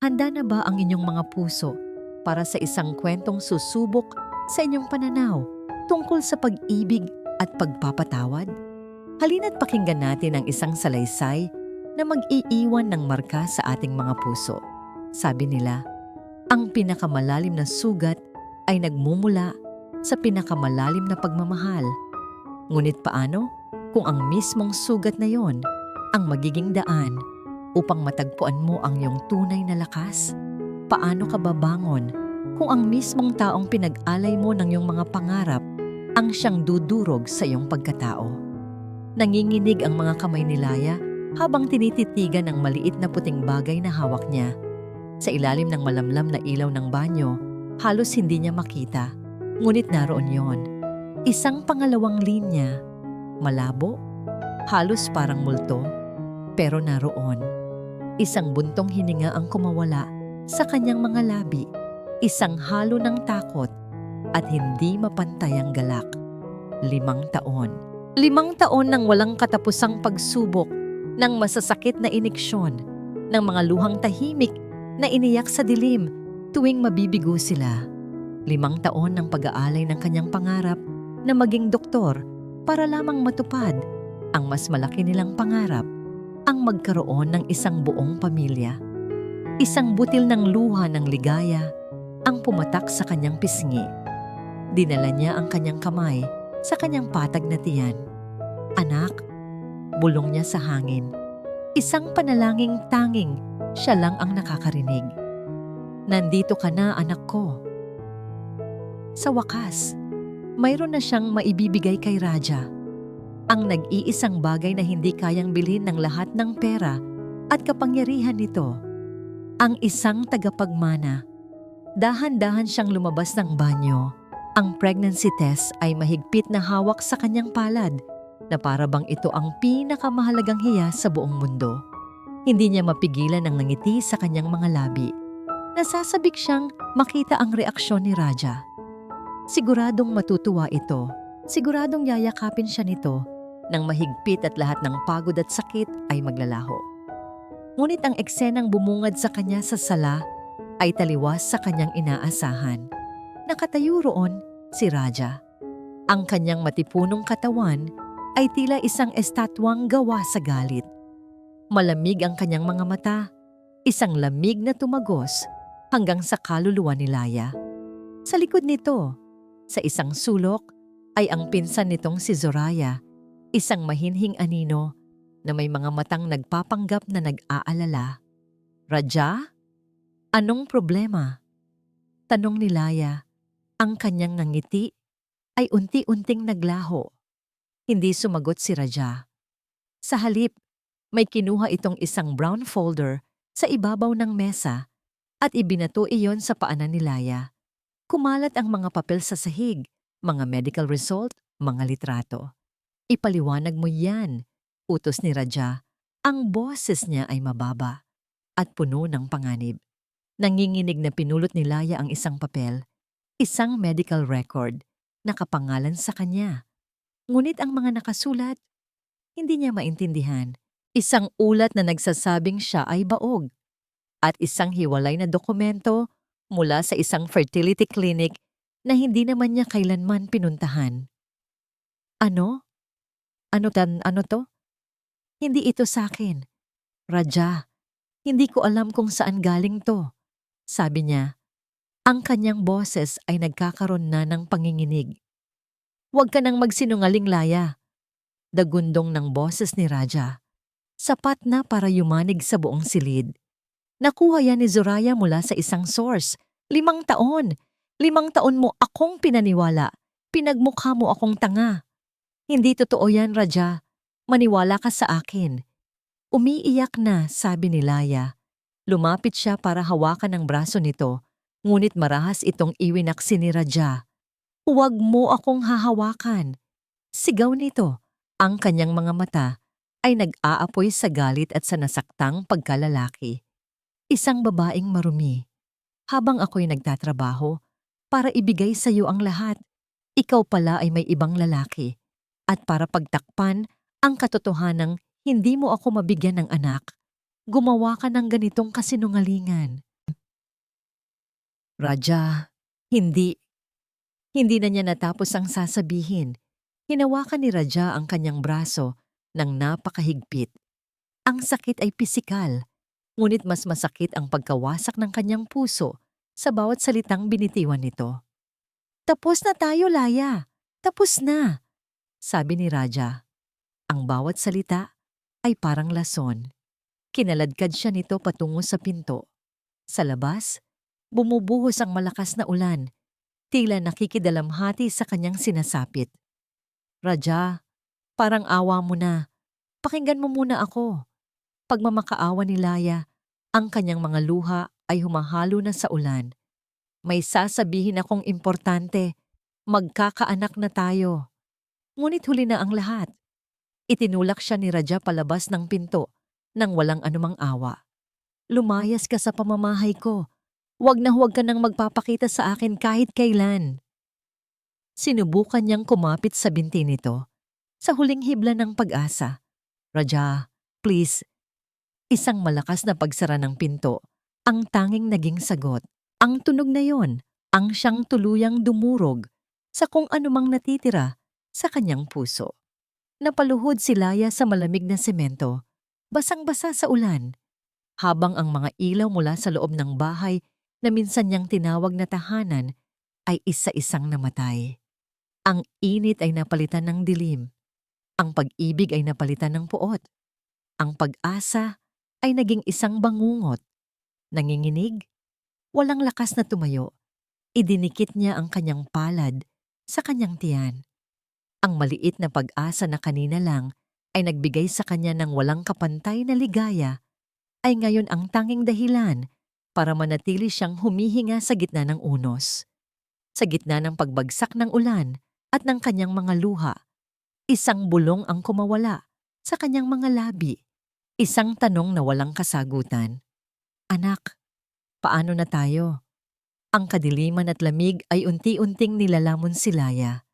Handa na ba ang inyong mga puso para sa isang kwentong susubok sa inyong pananaw tungkol sa pag-ibig at pagpapatawad? Halina't pakinggan natin ang isang salaysay na mag-iiwan ng marka sa ating mga puso. Sabi nila, ang pinakamalalim na sugat ay nagmumula sa pinakamalalim na pagmamahal. Ngunit paano kung ang mismong sugat na yon ang magiging daan upang matagpuan mo ang iyong tunay na lakas? Paano ka babangon kung ang mismong taong pinag-alay mo ng iyong mga pangarap ang siyang dudurog sa iyong pagkatao? Nanginginig ang mga kamay ni Laya habang tinititigan ang maliit na puting bagay na hawak niya. Sa ilalim ng malamlam na ilaw ng banyo, halos hindi niya makita. Ngunit naroon yon. Isang pangalawang linya. Malabo, halos parang multo, pero naroon. Isang buntong hininga ang kumawala sa kanyang mga labi, isang halo ng takot at hindi mapantay ang galak. 5 taon. 5 taon ng walang katapusang pagsubok, ng masasakit na iniksyon, ng mga luhang tahimik na iniyak sa dilim tuwing mabibigo sila. 5 taon ng pag-aalay ng kanyang pangarap na maging doktor para lamang matupad ang mas malaki nilang pangarap, ang magkaroon ng isang buong pamilya. Isang butil ng luha ng ligaya ang pumatak sa kanyang pisngi. Dinala niya ang kanyang kamay sa kanyang patag na tiyan. Anak, bulong niya sa hangin. Isang panalangin tanging siya lang ang nakakarinig. Nandito ka na, anak ko. Sa wakas, mayroon na siyang maibibigay kay Raja. Ang nag-iisang bagay na hindi kayang bilhin ng lahat ng pera at kapangyarihan nito. Ang isang tagapagmana. Dahan-dahan siyang lumabas ng banyo. Ang pregnancy test ay mahigpit na hawak sa kanyang palad na para bang ito ang pinakamahalagang hiya sa buong mundo. Hindi niya mapigilan ang nangiti sa kanyang mga labi. Nasasabik siyang makita ang reaksyon ni Raja. Siguradong matutuwa ito. Siguradong yayakapin siya nito nang mahigpit at lahat ng pagod at sakit ay maglalaho. Ngunit ang eksenang bumungad sa kanya sa sala ay taliwas sa kanyang inaasahan. Nakatayo roon si Raja. Ang kanyang matipunong katawan ay tila isang estatwang gawa sa galit. Malamig ang kanyang mga mata, isang lamig na tumagos hanggang sa kaluluwa ni Laya. Sa likod nito, sa isang sulok, ay ang pinsan nitong si Zoraya, isang mahinhing anino na may mga matang nagpapanggap na nag-aalala. Raja? Anong problema? Tanong ni Laya. Ang kanyang ngangiti ay unti-unting naglaho. Hindi sumagot si Raja. Sa halip, may kinuha itong isang brown folder sa ibabaw ng mesa at ibinato iyon sa paanan ni Laya. Kumalat ang mga papel sa sahig, mga medical result, mga litrato. Ipaliwanag mo yan, utos ni Raja. Ang boses niya ay mababa at puno ng panganib. Nanginginig na pinulot ni Laya ang isang papel, isang medical record, nakapangalan sa kanya. Ngunit ang mga nakasulat, hindi niya maintindihan. Isang ulat na nagsasabing siya ay baog at isang hiwalay na dokumento mula sa isang fertility clinic na hindi naman niya kailanman pinuntahan. Ano? Ano to? Hindi ito sa akin. Raja, hindi ko alam kung saan galing to. Sabi niya. Ang kanyang boses ay nagkakaroon na ng panginginig. Huwag ka nang magsinungaling, Laya. Dagundong ng boses ni Raja. Sapat na para yumanig sa buong silid. Nakuha yan ni Zoraya mula sa isang source. 5 taon. 5 taon mo akong pinaniwala. Pinagmukha mo akong tanga. Hindi totoo yan, Raja. Maniwala ka sa akin. Umiiyak na, sabi ni Laya. Lumapit siya para hawakan ang braso nito, ngunit marahas itong iwinaksi ni Raja. Huwag mo akong hahawakan. Sigaw nito. Ang kanyang mga mata ay nag-aapoy sa galit at sa nasaktang pagkalalaki. Isang babaeng marumi. Habang ako'y nagtatrabaho para ibigay sa iyo ang lahat, ikaw pala ay may ibang lalaki. At para pagtakpan ang katotohanang hindi mo ako mabigyan ng anak, gumawa ka ng ganitong kasinungalingan. Raja, hindi. Hindi na niya natapos ang sasabihin. Hinawakan ni Raja ang kanyang braso ng napakahigpit. Ang sakit ay pisikal, ngunit mas masakit ang pagkawasak ng kanyang puso sa bawat salitang binitiwan nito. Tapos na tayo, Laya. Tapos na, sabi ni Raja. Ang bawat salita ay parang lason. Kinaladkad siya nito patungo sa pinto. Sa labas, bumubuhos ang malakas na ulan, tila nakikidalamhati sa kanyang sinasapit. Raja, parang awa mo na. Pakinggan mo muna ako. Pagmamakaawa ni Laya, ang kanyang mga luha ay humahalo na sa ulan. May sasabihin akong importante, magkakaanak na tayo. Ngunit huli na ang lahat. Itinulak siya ni Raja palabas ng pinto nang walang anumang awa. Lumayas ka sa pamamahay ko. Huwag na huwag ka nang magpapakita sa akin kahit kailan. Sinubukan niyang kumapit sa binti nito. Sa huling hibla ng pag-asa. Raja, please. Isang malakas na pagsara ng pinto, ang tanging naging sagot. Ang tunog na yon, ang siyang tuluyang dumurog sa kung anumang natitira sa kanyang puso. Napaluhod si Laya sa malamig na semento, basang-basa sa ulan, habang ang mga ilaw mula sa loob ng bahay na minsan niyang tinawag na tahanan ay isa-isang namatay. Ang init ay napalitan ng dilim, ang pag-ibig ay napalitan ng puot, ang pag-asa ay naging isang bangungot. Nanginginig, walang lakas na tumayo. Idinikit niya ang kanyang palad sa kanyang tiyan. Ang maliit na pag-asa na kanina lang ay nagbigay sa kanya ng walang kapantay na ligaya, ay ngayon ang tanging dahilan para manatili siyang humihinga sa gitna ng unos. Sa gitna ng pagbagsak ng ulan at ng kanyang mga luha, isang bulong ang kumawala sa kanyang mga labi. Isang tanong na walang kasagutan. Anak, paano na tayo? Ang kadiliman at lamig ay unti-unting nilalamon si Laya.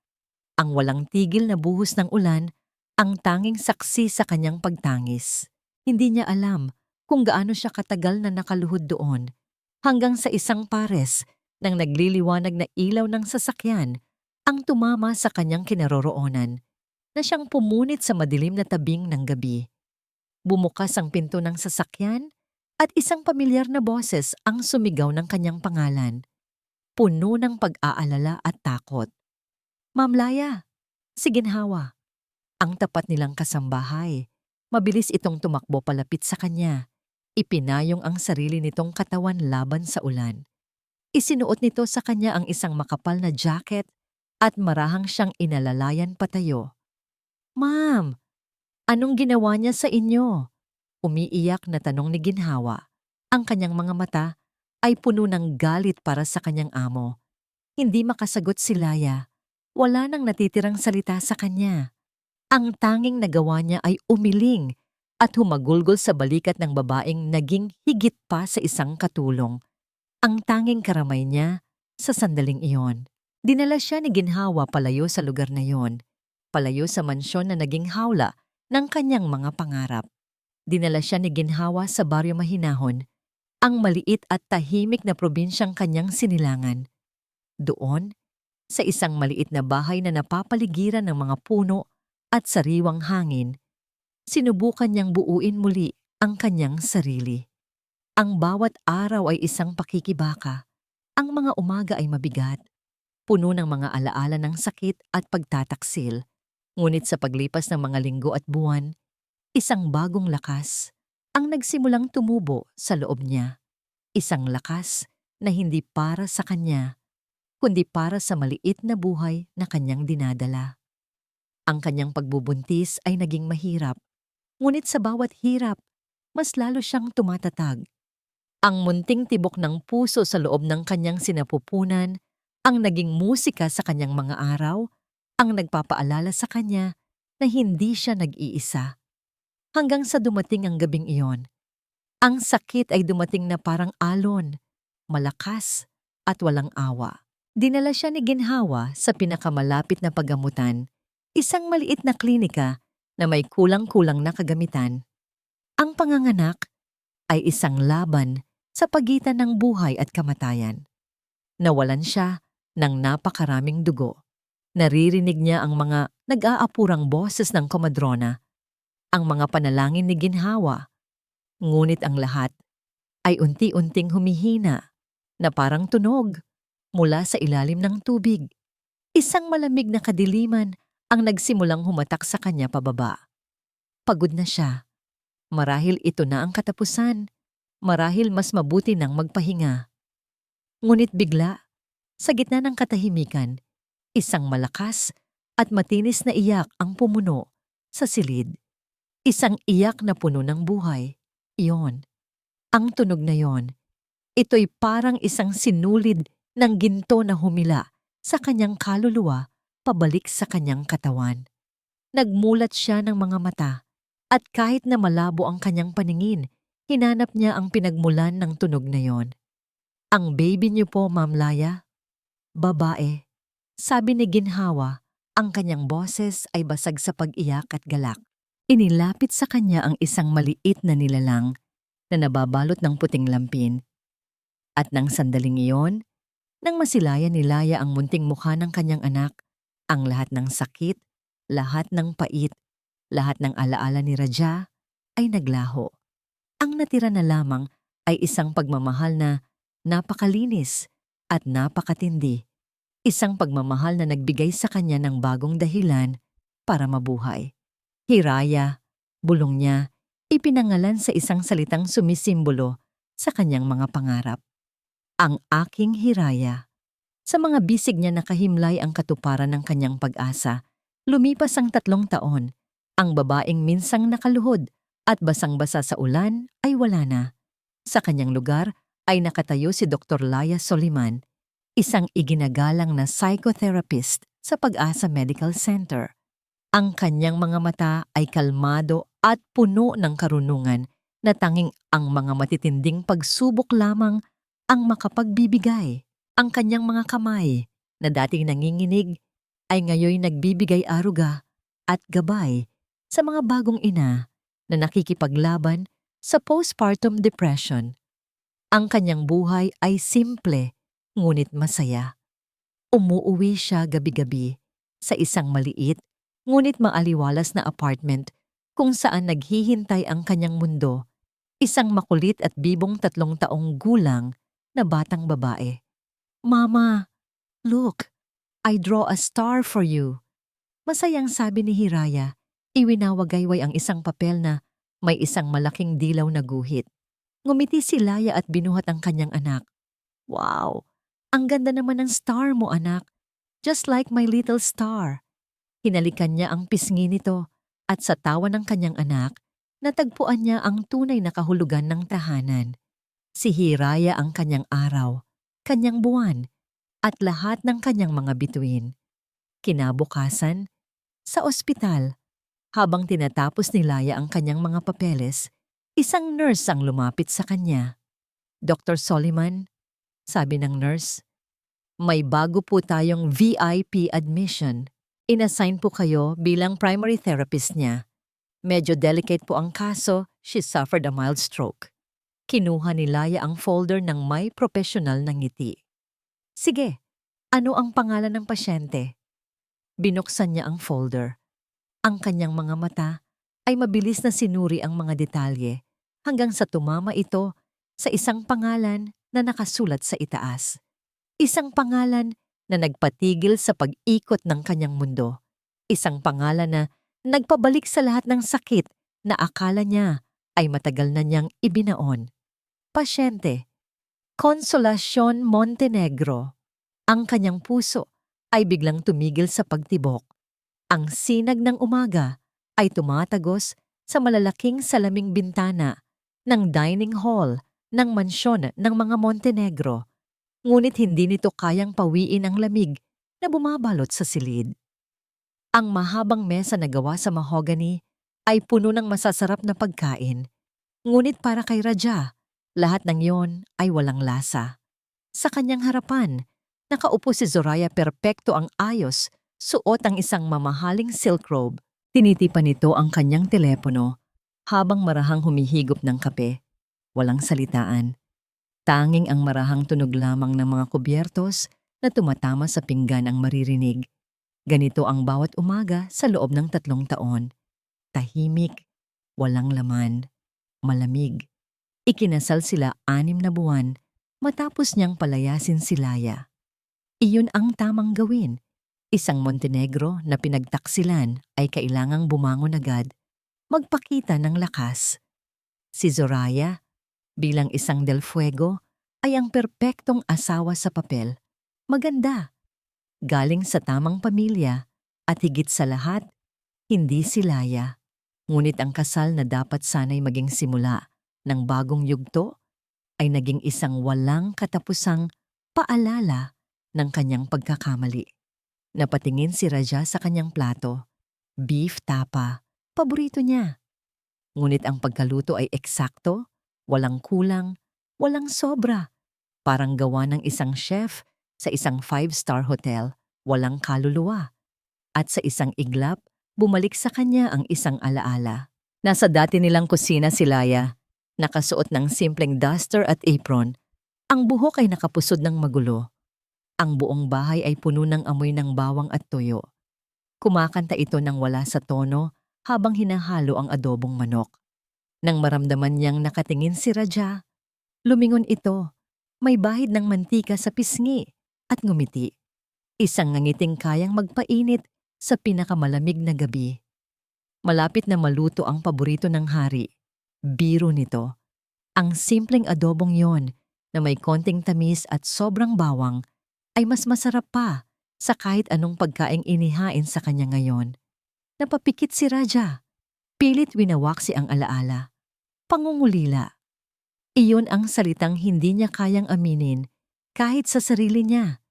Ang walang tigil na buhos ng ulan, ang tanging saksi sa kanyang pagtangis. Hindi niya alam kung gaano siya katagal na nakaluhod doon, hanggang sa isang pares ng nagliliwanag na ilaw ng sasakyan ang tumama sa kanyang kinaroroonan, na siyang pumunit sa madilim na tabing ng gabi. Bumukas ang pinto ng sasakyan at isang pamilyar na boses ang sumigaw ng kanyang pangalan. Puno ng pag-aalala at takot. Ma'am Laya, si Ginhawa. Ang tapat nilang kasambahay. Mabilis itong tumakbo palapit sa kanya. Ipinayong ang sarili nitong katawan laban sa ulan. Isinuot nito sa kanya ang isang makapal na jacket at marahang siyang inalalayan patayo. Ma'am, anong ginawa niya sa inyo? Umiiyak na tanong ni Ginhawa. Ang kanyang mga mata ay puno ng galit para sa kanyang amo. Hindi makasagot si Laya. Wala nang natitirang salita sa kanya. Ang tanging nagawa niya ay umiling at humagulgol sa balikat ng babaeng naging higit pa sa isang katulong. Ang tanging karamay niya sa sandaling iyon. Dinala siya ni Ginhawa palayo sa lugar na iyon, palayo sa mansyon na naging hawla ng kanyang mga pangarap. Dinala siya ni Ginhawa sa baryo Mahinahon, ang maliit at tahimik na probinsyang kanyang sinilangan. Doon, sa isang maliit na bahay na napapaligiran ng mga puno at sariwang hangin, sinubukan niyang buuin muli ang kanyang sarili. Ang bawat araw ay isang pakikibaka. Ang mga umaga ay mabigat, puno ng mga alaala ng sakit at pagtataksil. Ngunit sa paglipas ng mga linggo at buwan, isang bagong lakas ang nagsimulang tumubo sa loob niya. Isang lakas na hindi para sa kanya, kundi para sa maliit na buhay na kanyang dinadala. Ang kanyang pagbubuntis ay naging mahirap, ngunit sa bawat hirap, mas lalo siyang tumatatag. Ang munting tibok ng puso sa loob ng kanyang sinapupunan, ang naging musika sa kanyang mga araw, ang nagpapaalala sa kanya na hindi siya nag-iisa. Hanggang sa dumating ang gabing iyon, ang sakit ay dumating na parang alon, malakas at walang awa. Dinala siya ni Ginhawa sa pinakamalapit na paggamutan, isang maliit na klinika na may kulang-kulang na kagamitan. Ang panganganak ay isang laban sa pagitan ng buhay at kamatayan. Nawalan siya ng napakaraming dugo. Naririnig niya ang mga nag-aapurang boses ng komadrona, ang mga panalangin ni ginhawa. Ngunit ang lahat ay unti-unting humihina na parang tunog mula sa ilalim ng tubig. Isang malamig na kadiliman ang nagsimulang humatak sa kanya pababa. Pagod na siya. Marahil ito na ang katapusan. Marahil mas mabuti nang magpahinga. Ngunit bigla, sa gitna ng katahimikan, isang malakas at matinis na iyak ang pumuno sa silid. Isang iyak na puno ng buhay. Iyon. Ang tunog na yon. Ito'y parang isang sinulid ng ginto na humila sa kanyang kaluluwa pabalik sa kanyang katawan. Nagmulat siya ng mga mata at kahit na malabo ang kanyang paningin, hinanap niya ang pinagmulan ng tunog na yon. Ang baby niyo po, Ma'am Laya? Babae. Sabi ni ginhawa, ang kanyang boses ay basag sa pag-iyak at galak. Inilapit sa kanya ang isang maliit na nilalang na nababalot ng puting lampin. At nang sandaling iyon, nang masilayan ni Laya ang munting mukha ng kanyang anak, ang lahat ng sakit, lahat ng pait, lahat ng alaala ni Raja ay naglaho. Ang natira na lamang ay isang pagmamahal na napakalinis at napakatindi. Isang pagmamahal na nagbigay sa kanya ng bagong dahilan para mabuhay. Hiraya, bulong niya, ipinangalan sa isang salitang sumisimbolo sa kanyang mga pangarap. Ang aking Hiraya. Sa mga bisig niya nakahimlay ang katuparan ng kanyang pag-asa. Lumipas ang 3 taon. Ang babaeng minsang nakaluhod at basang-basa sa ulan ay wala na. Sa kanyang lugar ay nakatayo si Dr. Laya Soliman, isang iginagalang na psychotherapist sa Pag-asa Medical Center. Ang kanyang mga mata ay kalmado at puno ng karunungan na tanging ang mga matitinding pagsubok lamang ang makapagbibigay. Ang kanyang mga kamay na dating nanginginig ay ngayoy nagbibigay aruga at gabay sa mga bagong ina na nakikipaglaban sa postpartum depression. Ang kanyang buhay ay simple ngunit masaya. Umuuwi siya gabi-gabi sa isang maliit ngunit maaliwalas na apartment kung saan naghihintay ang kanyang mundo, isang makulit at bibong 3 taong gulang na batang babae. Mama, look, I draw a star for you. Masayang sabi ni Hiraya, iwinawagayway ang isang papel na may isang malaking dilaw na guhit. Ngumiti si Laya at binuhat ang kanyang anak. Wow, ang ganda naman ng star mo, anak. Just like my little star. Hinalikan niya ang pisngi nito at sa tawa ng kanyang anak, natagpuan niya ang tunay na kahulugan ng tahanan. Si Hiraya ang kanyang araw, kanyang buwan, at lahat ng kanyang mga bituin. Kinabukasan, sa ospital, habang tinatapos ni Laya ang kanyang mga papeles, isang nurse ang lumapit sa kanya. Dr. Soliman, sabi ng nurse, may bago po tayong VIP admission. Inassign po kayo bilang primary therapist niya. Medyo delicate po ang kaso, she suffered a mild stroke. Kinuha ni Laya ang folder ng may profesional na ngiti. Sige, ano ang pangalan ng pasyente? Binuksan niya ang folder. Ang kanyang mga mata ay mabilis na sinuri ang mga detalye hanggang sa tumama ito sa isang pangalan na nakasulat sa itaas. Isang pangalan na nagpatigil sa pag-ikot ng kanyang mundo. Isang pangalan na nagpabalik sa lahat ng sakit na akala niya ay matagal na niyang ibinaon. Pasyente, Consolacion Montenegro. Ang kanyang puso ay biglang tumigil sa pagtibok. Ang sinag ng umaga ay tumatagos sa malalaking salaming bintana ng dining hall ng mansyon ng mga Montenegro. Ngunit hindi nito kayang pawiin ang lamig na bumabalot sa silid. Ang mahabang mesa na gawa sa mahogany ay puno ng masasarap na pagkain. Ngunit para kay Raja, lahat ng yon ay walang lasa. Sa kanyang harapan, nakaupo si Zoraya perpekto ang ayos, suot ang isang mamahaling silk robe. Tinitipan nito ang kanyang telepono habang marahang humihigop ng kape. Walang salitaan. Tanging ang marahang tunog lamang ng mga kubyertos na tumatama sa pinggan ang maririnig. Ganito ang bawat umaga sa loob ng 3 taon. Tahimik, walang laman, malamig. Ikinasal sila 6 na buwan matapos niyang palayasin si Laya. Iyon ang tamang gawin. Isang Montenegro na pinagtaksilan ay kailangang bumangon agad, magpakita ng lakas. Si Zoraya, bilang isang Del Fuego, ay ang perpektong asawa sa papel. Maganda, galing sa tamang pamilya, at higit sa lahat, hindi si Laya. Ngunit ang kasal na dapat sanay maging simula ng bagong yugto ay naging isang walang katapusang paalala ng kanyang pagkakamali. Napatingin si Raja sa kanyang plato. Beef tapa, paborito niya. Ngunit ang pagkaluto ay eksakto, walang kulang, walang sobra. Parang gawa ng isang chef sa isang 5-star hotel, walang kaluluwa. At sa isang iglap, bumalik sa kanya ang isang alaala. Nasa dati nilang kusina si Laya, nakasuot ng simpleng duster at apron. Ang buhok ay nakapusod ng magulo. Ang buong bahay ay puno ng amoy ng bawang at toyo. Kumakanta ito ng wala sa tono habang hinahalo ang adobong manok. Nang maramdaman niyang nakatingin si Raja, lumingon ito. May bahid ng mantika sa pisngi at ngumiti. Isang ngangiting kayang magpainit sa pinakamalamig na gabi. Malapit na maluto ang paborito ng hari. Biro nito. Ang simpleng adobong yon na may konting tamis at sobrang bawang ay mas masarap pa sa kahit anong pagkaing inihain sa kanya ngayon. Napapikit si Raja. Pilit winawaksi ang alaala. Pangungulila. Iyon ang salitang hindi niya kayang aminin kahit sa sarili niya.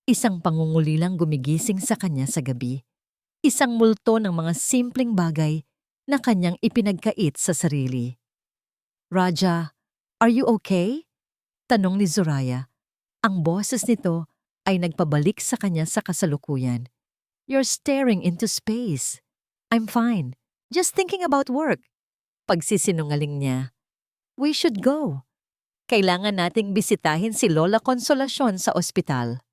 Isang pangungulilang gumigising sa kanya sa gabi. Isang multo ng mga simpleng bagay na kanyang ipinagkait sa sarili. Raja, are you okay? Tanong ni Zoraya. Ang boses nito ay nagpabalik sa kanya sa kasalukuyan. You're staring into space. I'm fine. Just thinking about work. Pagsisinungaling niya. We should go. Kailangan nating bisitahin si Lola Consolacion sa ospital.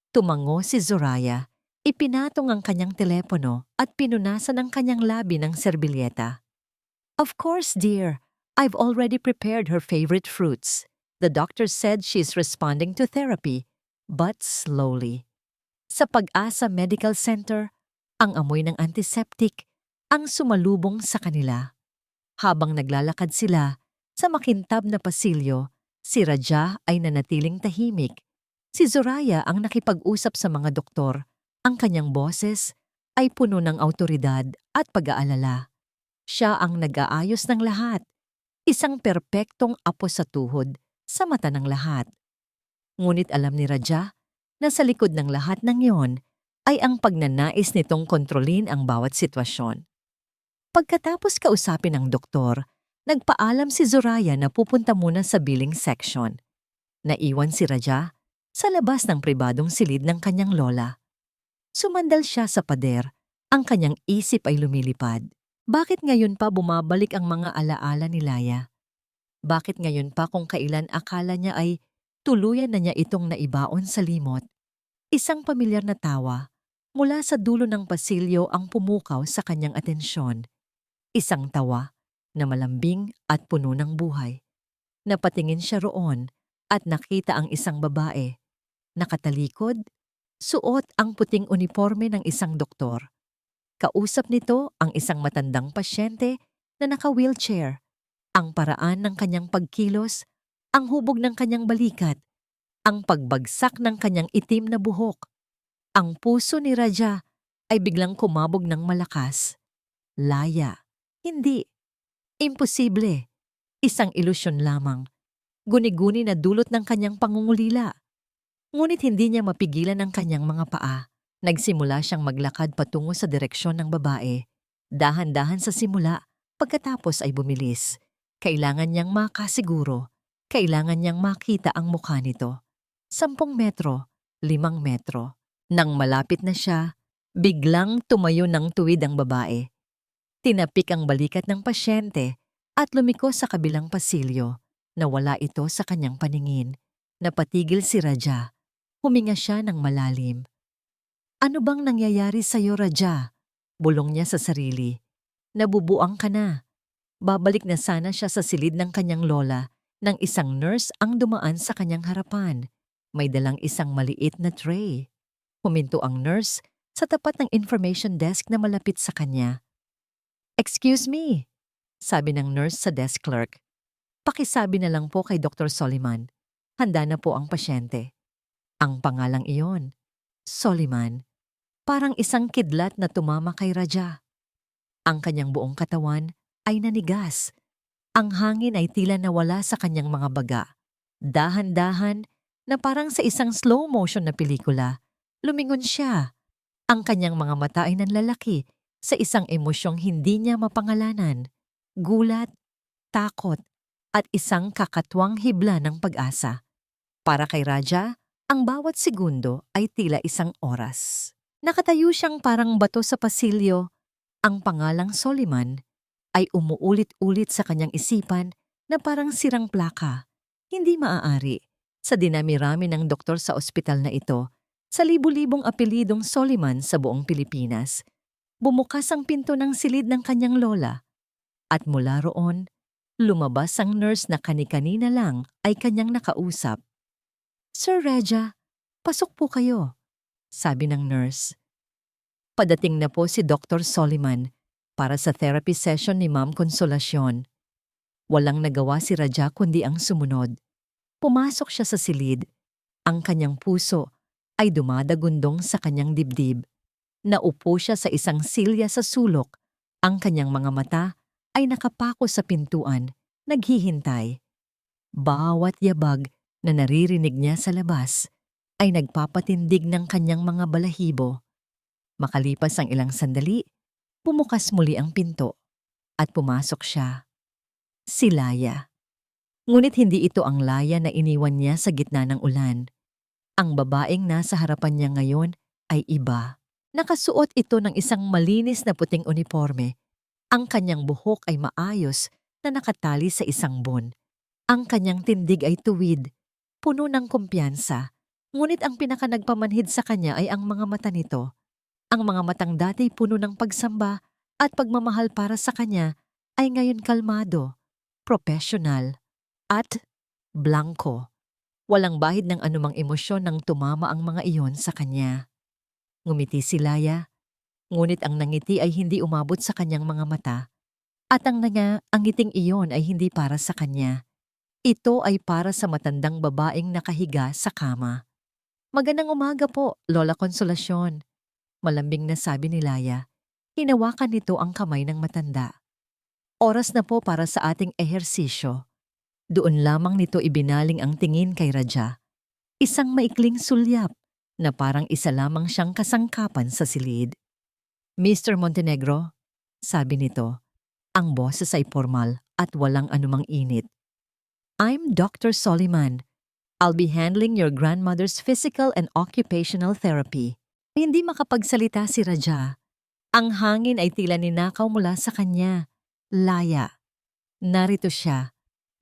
Tumango si Zoraya. Ipinatong ang kanyang telepono at pinunasan ang kanyang labi ng serbilyeta. Of course, dear. I've already prepared her favorite fruits. The doctor said she's responding to therapy, but slowly. Sa Pag-asa Medical Center, ang amoy ng antiseptic ang sumalubong sa kanila. Habang naglalakad sila sa makintab na pasilyo, si Raja ay nanatiling tahimik. Si Zoraya ang nakipag-usap sa mga doktor. Ang kanyang boses ay puno ng awtoridad at pag-aalala. Siya ang nag-aayos ng lahat. Isang perpektong apo sa tuhod sa mata ng lahat. Ngunit alam ni Raja na sa likod ng lahat ng iyon ay ang pagnanais nitong kontrolin ang bawat sitwasyon. Pagkatapos kausapin ng doktor, nagpaalam si Zoraya na pupunta muna sa billing section. Naiwan si Raja sa labas ng pribadong silid ng kanyang lola. Sumandal siya sa pader, ang kanyang isip ay lumilipad. Bakit ngayon pa bumabalik ang mga alaala ni Laya? Bakit ngayon pa kung kailan akala niya ay tuluyan na niya itong naibaon sa limot? Isang pamilyar na tawa mula sa dulo ng pasilyo ang pumukaw sa kanyang atensyon. Isang tawa na malambing at puno ng buhay. Napatingin siya roon at nakita ang isang babae. Nakatalikod, suot ang puting uniforme ng isang doktor. Kausap nito ang isang matandang pasyente na naka-wheelchair. Ang paraan ng kanyang pagkilos, ang hubog ng kanyang balikat, ang pagbagsak ng kanyang itim na buhok. Ang puso ni Raja ay biglang kumabog ng malakas. Laya. Hindi. Imposible. Isang ilusyon lamang. Guni-guni na dulot ng kanyang pangungulila. Ngunit hindi niya mapigilan ang kanyang mga paa. Nagsimula siyang maglakad patungo sa direksyon ng babae. Dahan-dahan sa simula, pagkatapos ay bumilis. Kailangan niyang makasiguro. Kailangan niyang makita ang mukha nito. 10 metro, 5 metro. Nang malapit na siya, biglang tumayo ng tuwid ang babae. Tinapik ang balikat ng pasyente at lumiko sa kabilang pasilyo. Nawala ito sa kanyang paningin. Napatigil si Raja. Huminga siya ng malalim. Ano bang nangyayari sa'yo, Raja? Bulong niya sa sarili. Nabubuang ka na. Babalik na sana siya sa silid ng kanyang lola nang isang nurse ang dumaan sa kanyang harapan. May dalang isang maliit na tray. Huminto ang nurse sa tapat ng information desk na malapit sa kanya. Excuse me, sabi ng nurse sa desk clerk. Pakisabi na lang po kay Dr. Soliman. Handa na po ang pasyente. Ang pangalang iyon, Soliman, parang isang kidlat na tumama kay Raja. Ang kanyang buong katawan ay nanigas. Ang hangin ay tila nawala sa kanyang mga baga. Dahan-dahan na parang sa isang slow motion na pelikula, lumingon siya. Ang kanyang mga mata ay nanlalaki sa isang emosyong hindi niya mapangalanan. Gulat, takot, at isang kakatwang hibla ng pag-asa. Para kay Raja, ang bawat segundo ay tila isang oras. Nakatayo siyang parang bato sa pasilyo. Ang pangalang Soliman ay umuulit-ulit sa kanyang isipan na parang sirang plaka. Hindi maaari. Sa dinami-rami ng doktor sa ospital na ito, sa libu-libong apelidong Soliman sa buong Pilipinas, bumukas ang pinto ng silid ng kanyang lola. At mula roon, lumabas ang nurse na kani-kanina lang ay kanyang nakausap. Sir Raja, pasok po kayo, sabi ng nurse. Padating na po si Dr. Soliman para sa therapy session ni Ma'am Consolacion. Walang nagawa si Raja kundi ang sumunod. Pumasok siya sa silid. Ang kanyang puso ay dumadagundong sa kanyang dibdib. Naupo siya sa isang silya sa sulok. Ang kanyang mga mata ay nakapako sa pintuan, naghihintay. Bawat yabag na naririnig niya sa labas ay nagpapatindig ng kanyang mga balahibo. Makalipas ang ilang sandali, bumukas muli ang pinto at pumasok siya. Si Laya. Ngunit hindi ito ang Laya na iniwan niya sa gitna ng ulan. Ang babaeng nasa harapan niya ngayon ay iba. Nakasuot ito ng isang malinis na puting uniforme. Ang kanyang buhok ay maayos na nakatali sa isang bon. Ang kanyang tindig ay tuwid, puno ng kumpiyansa. Ngunit ang pinakanagpamanhid sa kanya ay ang mga mata nito. Ang mga matang dati puno ng pagsamba at pagmamahal para sa kanya ay ngayon kalmado, professional, at blanko. Walang bahid ng anumang emosyon nang tumama ang mga iyon sa kanya. Ngumiti si Laya, ngunit ang nangiti ay hindi umabot sa kanyang mga mata. At ang ngiting iyon ay hindi para sa kanya. Ito ay para sa matandang babaeng nakahiga sa kama. Magandang umaga po, Lola Consolacion. Malambing na sabi ni Laya. Hinawakan nito ang kamay ng matanda. Oras na po para sa ating ehersisyo. Doon lamang nito ibinaling ang tingin kay Raja. Isang maikling sulyap na parang isa lamang siyang kasangkapan sa silid. Mr. Montenegro, sabi nito, ang boses ay formal at walang anumang init. I'm Dr. Soliman. I'll be handling your grandmother's physical and occupational therapy. Hindi makapagsalita si Raja. Ang hangin ay tila ninakaw mula sa kanya. Laya. Narito siya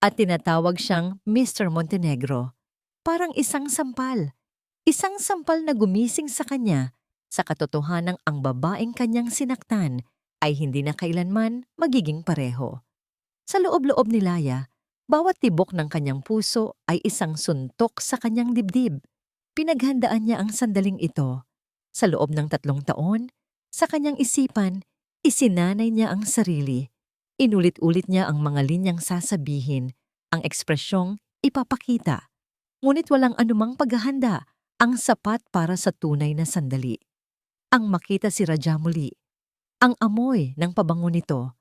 at tinatawag siyang Mr. Montenegro. Parang isang sampal. Isang sampal na gumising sa kanya sa katotohanang ang babaeng kanyang sinaktan ay hindi na kailanman magiging pareho. Sa loob-loob ni Laya, bawat tibok ng kanyang puso ay isang suntok sa kanyang dibdib. Pinaghandaan niya ang sandaling ito. Sa loob ng 3 taon, sa kanyang isipan, isinanay niya ang sarili. Inulit-ulit niya ang mga linyang sasabihin, ang ekspresyong ipapakita. Ngunit walang anumang paghahanda ang sapat para sa tunay na sandali. Ang makita si Raja muli, ang amoy ng pabango nito,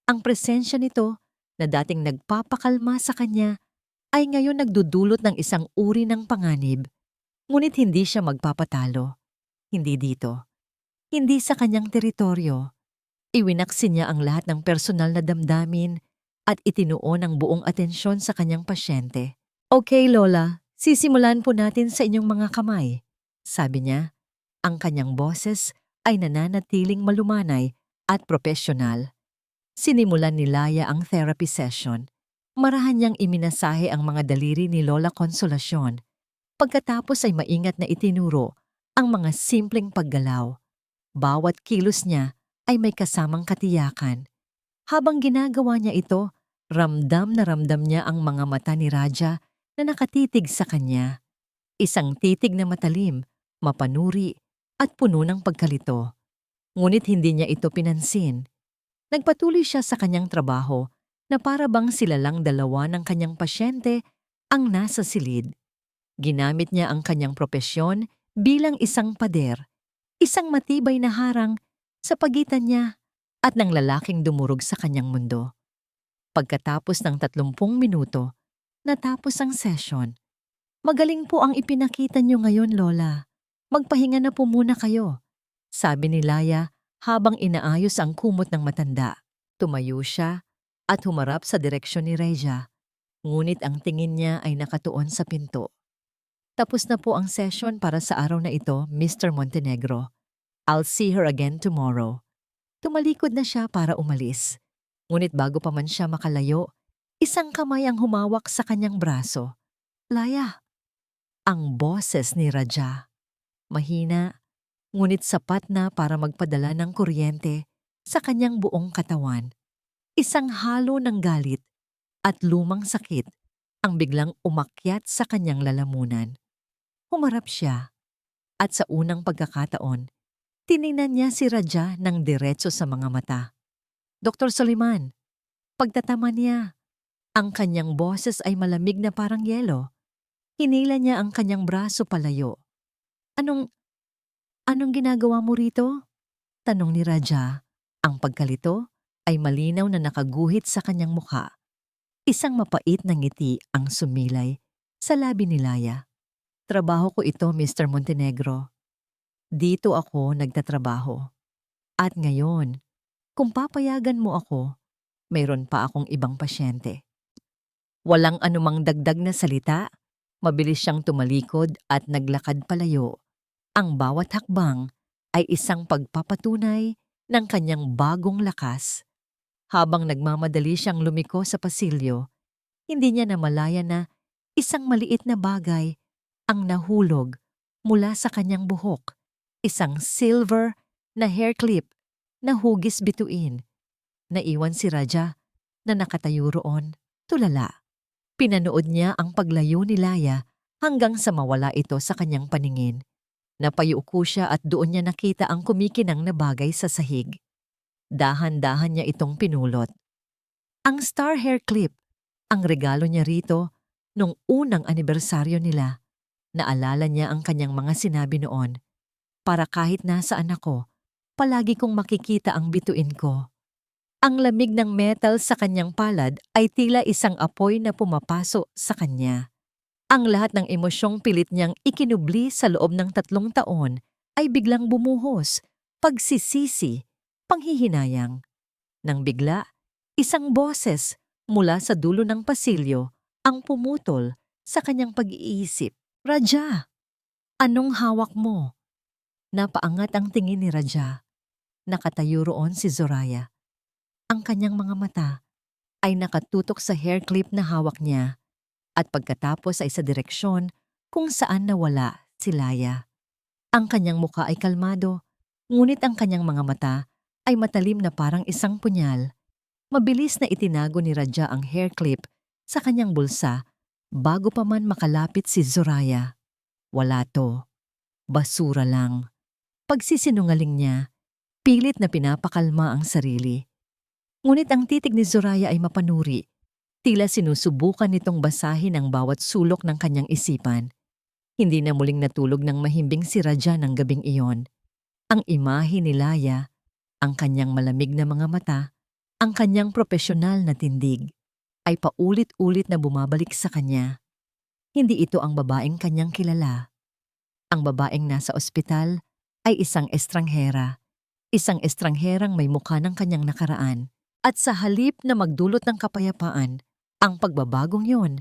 ang presensya nito na dating nagpapakalma sa kanya ay ngayon nagdudulot ng isang uri ng panganib. Ngunit hindi siya magpapatalo. Hindi dito. Hindi sa kanyang teritoryo. Iwinaksin niya ang lahat ng personal na damdamin at itinuon ang buong atensyon sa kanyang pasyente. Okay, Lola, sisimulan po natin sa inyong mga kamay, sabi niya. Ang kanyang boses ay nananatiling malumanay at propesyonal. Sinimulan ni Laya ang therapy session. Marahan niyang iminasahe ang mga daliri ni Lola Consolacion. Pagkatapos ay maingat na itinuro ang mga simpleng paggalaw. Bawat kilos niya ay may kasamang katiyakan. Habang ginagawa niya ito, ramdam na ramdam niya ang mga mata ni Raja na nakatitig sa kanya. Isang titig na matalim, mapanuri, at puno ng pagkalito. Ngunit hindi niya ito pinansin. Nagpatuloy siya sa kanyang trabaho na para bang sila lang dalawa ng kanyang pasyente ang nasa silid. Ginamit niya ang kanyang propesyon bilang isang pader, isang matibay na harang sa pagitan niya at ng lalaking dumurog sa kanyang mundo. Pagkatapos ng 30 minuto, natapos ang session. Magaling po ang ipinakita niyo ngayon, Lola. Magpahinga na po muna kayo, sabi ni Laya habang inaayos ang kumot ng matanda. Tumayo siya at humarap sa direksyon ni Reja, ngunit ang tingin niya ay nakatuon sa pinto. Tapos na po ang session para sa araw na ito, Mr. Montenegro. I'll see her again tomorrow. Tumalikod na siya para umalis. Ngunit bago pa man siya makalayo, isang kamay ang humawak sa kanyang braso. Laya, ang boses ni Raja. Mahina, ngunit sapat na para magpadala ng kuryente sa kanyang buong katawan. Isang halo ng galit at lumang sakit ang biglang umakyat sa kanyang lalamunan. Humarap siya at sa unang pagkakataon, tiningnan niya si Raja ng diretso sa mga mata. Dr. Soliman, pagtatama niya, ang kanyang boses ay malamig na parang yelo. Hinila niya ang kanyang braso palayo. Anong ginagawa mo rito? Tanong ni Raja. Ang pagkalito ay malinaw na nakaguhit sa kanyang mukha. Isang mapait na ngiti ang sumilay sa labi ni Laya. Trabaho ko ito, Mr. Montenegro. Dito ako nagtatrabaho. At ngayon, kung papayagan mo ako, mayroon pa akong ibang pasyente. Walang anumang dagdag na salita, mabilis siyang tumalikod at naglakad palayo. Ang bawat hakbang ay isang pagpapatunay ng kanyang bagong lakas. Habang nagmamadali siyang lumiko sa pasilyo, hindi niya namalayan na isang maliit na bagay ang nahulog mula sa kanyang buhok. Isang silver na hair clip na hugis bituin. Naiwan si Raja na nakatayo roon, tulala. Pinanood niya ang paglayo ni Laya hanggang sa mawala ito sa kanyang paningin. Napayuko siya at doon niya nakita ang kumikinang na bagay sa sahig. Dahan-dahan niya itong pinulot. Ang star hair clip, ang regalo niya rito nung unang anibersaryo nila. Naalala niya ang kanyang mga sinabi noon. Para kahit nasaan ako, palagi kong makikita ang bituin ko. Ang lamig ng metal sa kanyang palad ay tila isang apoy na pumapaso sa kanya. Ang lahat ng emosyong pilit niyang ikinubli sa loob ng 3 taon ay biglang bumuhos, pagsisisi, panghihinayang. Nang bigla, isang boses mula sa dulo ng pasilyo ang pumutol sa kanyang pag-iisip. Raja, anong hawak mo? Napaangat ang tingin ni Raja. Nakatayo roon si Zoraya. Ang kanyang mga mata ay nakatutok sa hair clip na hawak niya at pagkatapos ay sa direksyon kung saan nawala si Laya. Ang kanyang mukha ay kalmado, ngunit ang kanyang mga mata ay matalim na parang isang punyal. Mabilis na itinago ni Raja ang hair clip sa kanyang bulsa bago pa man makalapit si Zoraya. Wala to. Basura lang. Pagsisinungaling niya, pilit na pinapakalma ang sarili. Ngunit ang titig ni Zoraya ay mapanuri. Tila sinusubukan nitong basahin ang bawat sulok ng kanyang isipan. Hindi na muling natulog ng mahimbing si Raja ng gabing iyon. Ang imahe ni Laya, ang kanyang malamig na mga mata, ang kanyang propesyonal na tindig, ay paulit-ulit na bumabalik sa kanya. Hindi ito ang babaeng kanyang kilala. Ang babaeng nasa ospital ay isang estranghera. Isang estrangherang may mukha ng kanyang nakaraan. At sa halip na magdulot ng kapayapaan, ang pagbabagong yon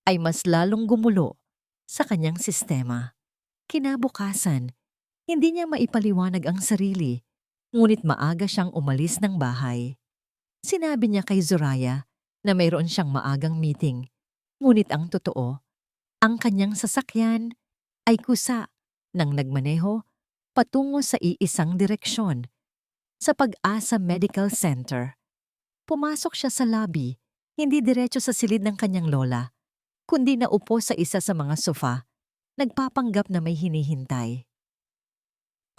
ay mas lalong gumulo sa kanyang sistema. Kinabukasan, hindi niya maipaliwanag ang sarili, ngunit maaga siyang umalis ng bahay. Sinabi niya kay Zoraya na mayroon siyang maagang meeting. Ngunit ang totoo, ang kanyang sasakyan ay kusa nang nagmaneho patungo sa iisang direksyon, sa Pag-asa Medical Center. Pumasok siya sa lobby, hindi diretso sa silid ng kanyang lola, kundi naupo sa isa sa mga sofa, nagpapanggap na may hinihintay.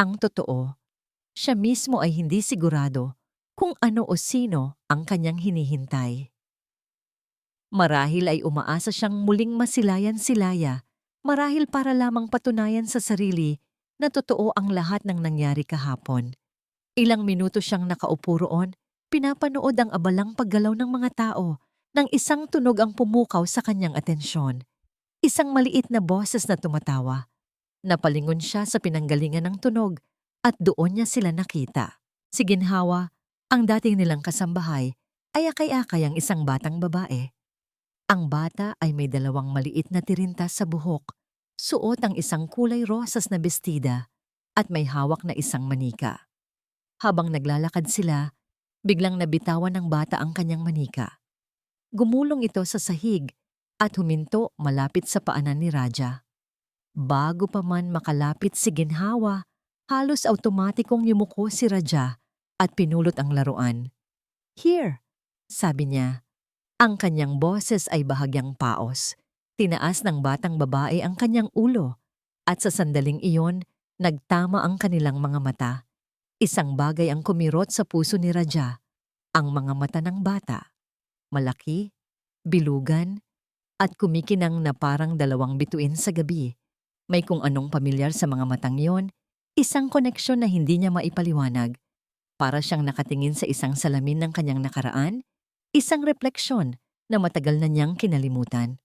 Ang totoo, siya mismo ay hindi sigurado kung ano o sino ang kanyang hinihintay. Marahil ay umaasa siyang muling masilayan-silaya, marahil para lamang patunayan sa sarili na totoo ang lahat ng nangyari kahapon. Ilang minuto siyang nakaupo roon, pinapanood ang abalang paggalaw ng mga tao nang isang tunog ang pumukaw sa kanyang atensyon. Isang maliit na boses na tumatawa. Napalingon siya sa pinanggalingan ng tunog at doon niya sila nakita. Si Ginhawa, ang dating nilang kasambahay, ay akay-akay ang isang batang babae. Ang bata ay may dalawang maliit na tirintas sa buhok, suot ang isang kulay rosas na bestida at may hawak na isang manika. Habang naglalakad sila, biglang nabitawan ng bata ang kanyang manika. Gumulong ito sa sahig at huminto malapit sa paanan ni Raja. Bago pa man makalapit si Ginhawa, halos automatikong yumuko si Raja at pinulot ang laruan. "Here," sabi niya. Ang kanyang boses ay bahagyang paos. Tinaas ng batang babae ang kanyang ulo at sa sandaling iyon, nagtama ang kanilang mga mata. Isang bagay ang kumirot sa puso ni Raja, ang mga mata ng bata. Malaki, bilugan, at kumikinang na parang dalawang bituin sa gabi. May kung anong pamilyar sa mga matang yon, isang koneksyon na hindi niya maipaliwanag. Para siyang nakatingin sa isang salamin ng kanyang nakaraan, isang refleksyon na matagal na niyang kinalimutan.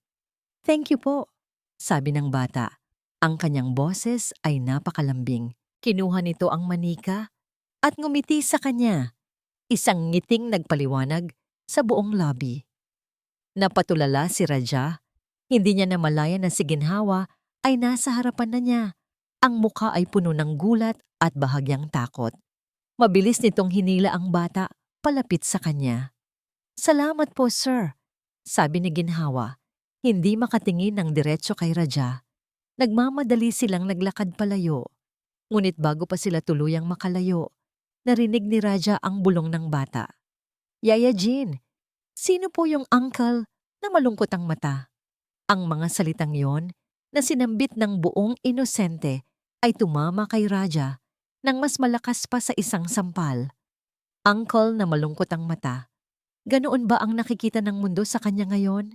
"Thank you po," sabi ng bata. Ang kanyang boses ay napakalambing. Kinuha nito ang manika at ngumiti sa kanya. Isang ngiting nagpaliwanag sa buong lobby. Napatulala si Raja. Hindi niya namalayan na si Ginhawa ay nasa harapan na niya. Ang mukha ay puno ng gulat at bahagyang takot. Mabilis nitong hinila ang bata palapit sa kanya. "Salamat po, sir," sabi ni Ginhawa. Hindi makatingin ng diretso kay Raja. Nagmamadali silang naglakad palayo. Ngunit bago pa sila tuluyang makalayo, narinig ni Raja ang bulong ng bata. "Yaya Jean, sino po yung uncle na malungkot ang mata?" Ang mga salitang yon na sinambit ng buong inosente ay tumama kay Raja nang mas malakas pa sa isang sampal. Uncle na malungkot ang mata. Ganoon ba ang nakikita ng mundo sa kanya ngayon?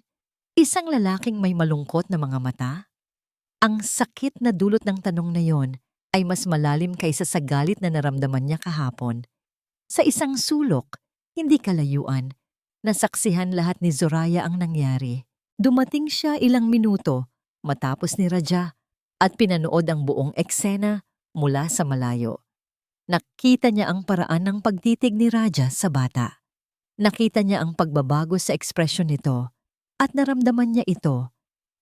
Isang lalaking may malungkot na mga mata? Ang sakit na dulot ng tanong na yon ay mas malalim kaysa sa galit na naramdaman niya kahapon. Sa isang sulok, hindi kalayuan, nasaksihan lahat ni Zoraya ang nangyari. Dumating siya ilang minuto matapos ni Raja at pinanood ang buong eksena mula sa malayo. Nakita niya ang paraan ng pagtitig ni Raja sa bata. Nakita niya ang pagbabago sa ekspresyon nito at naramdaman niya ito,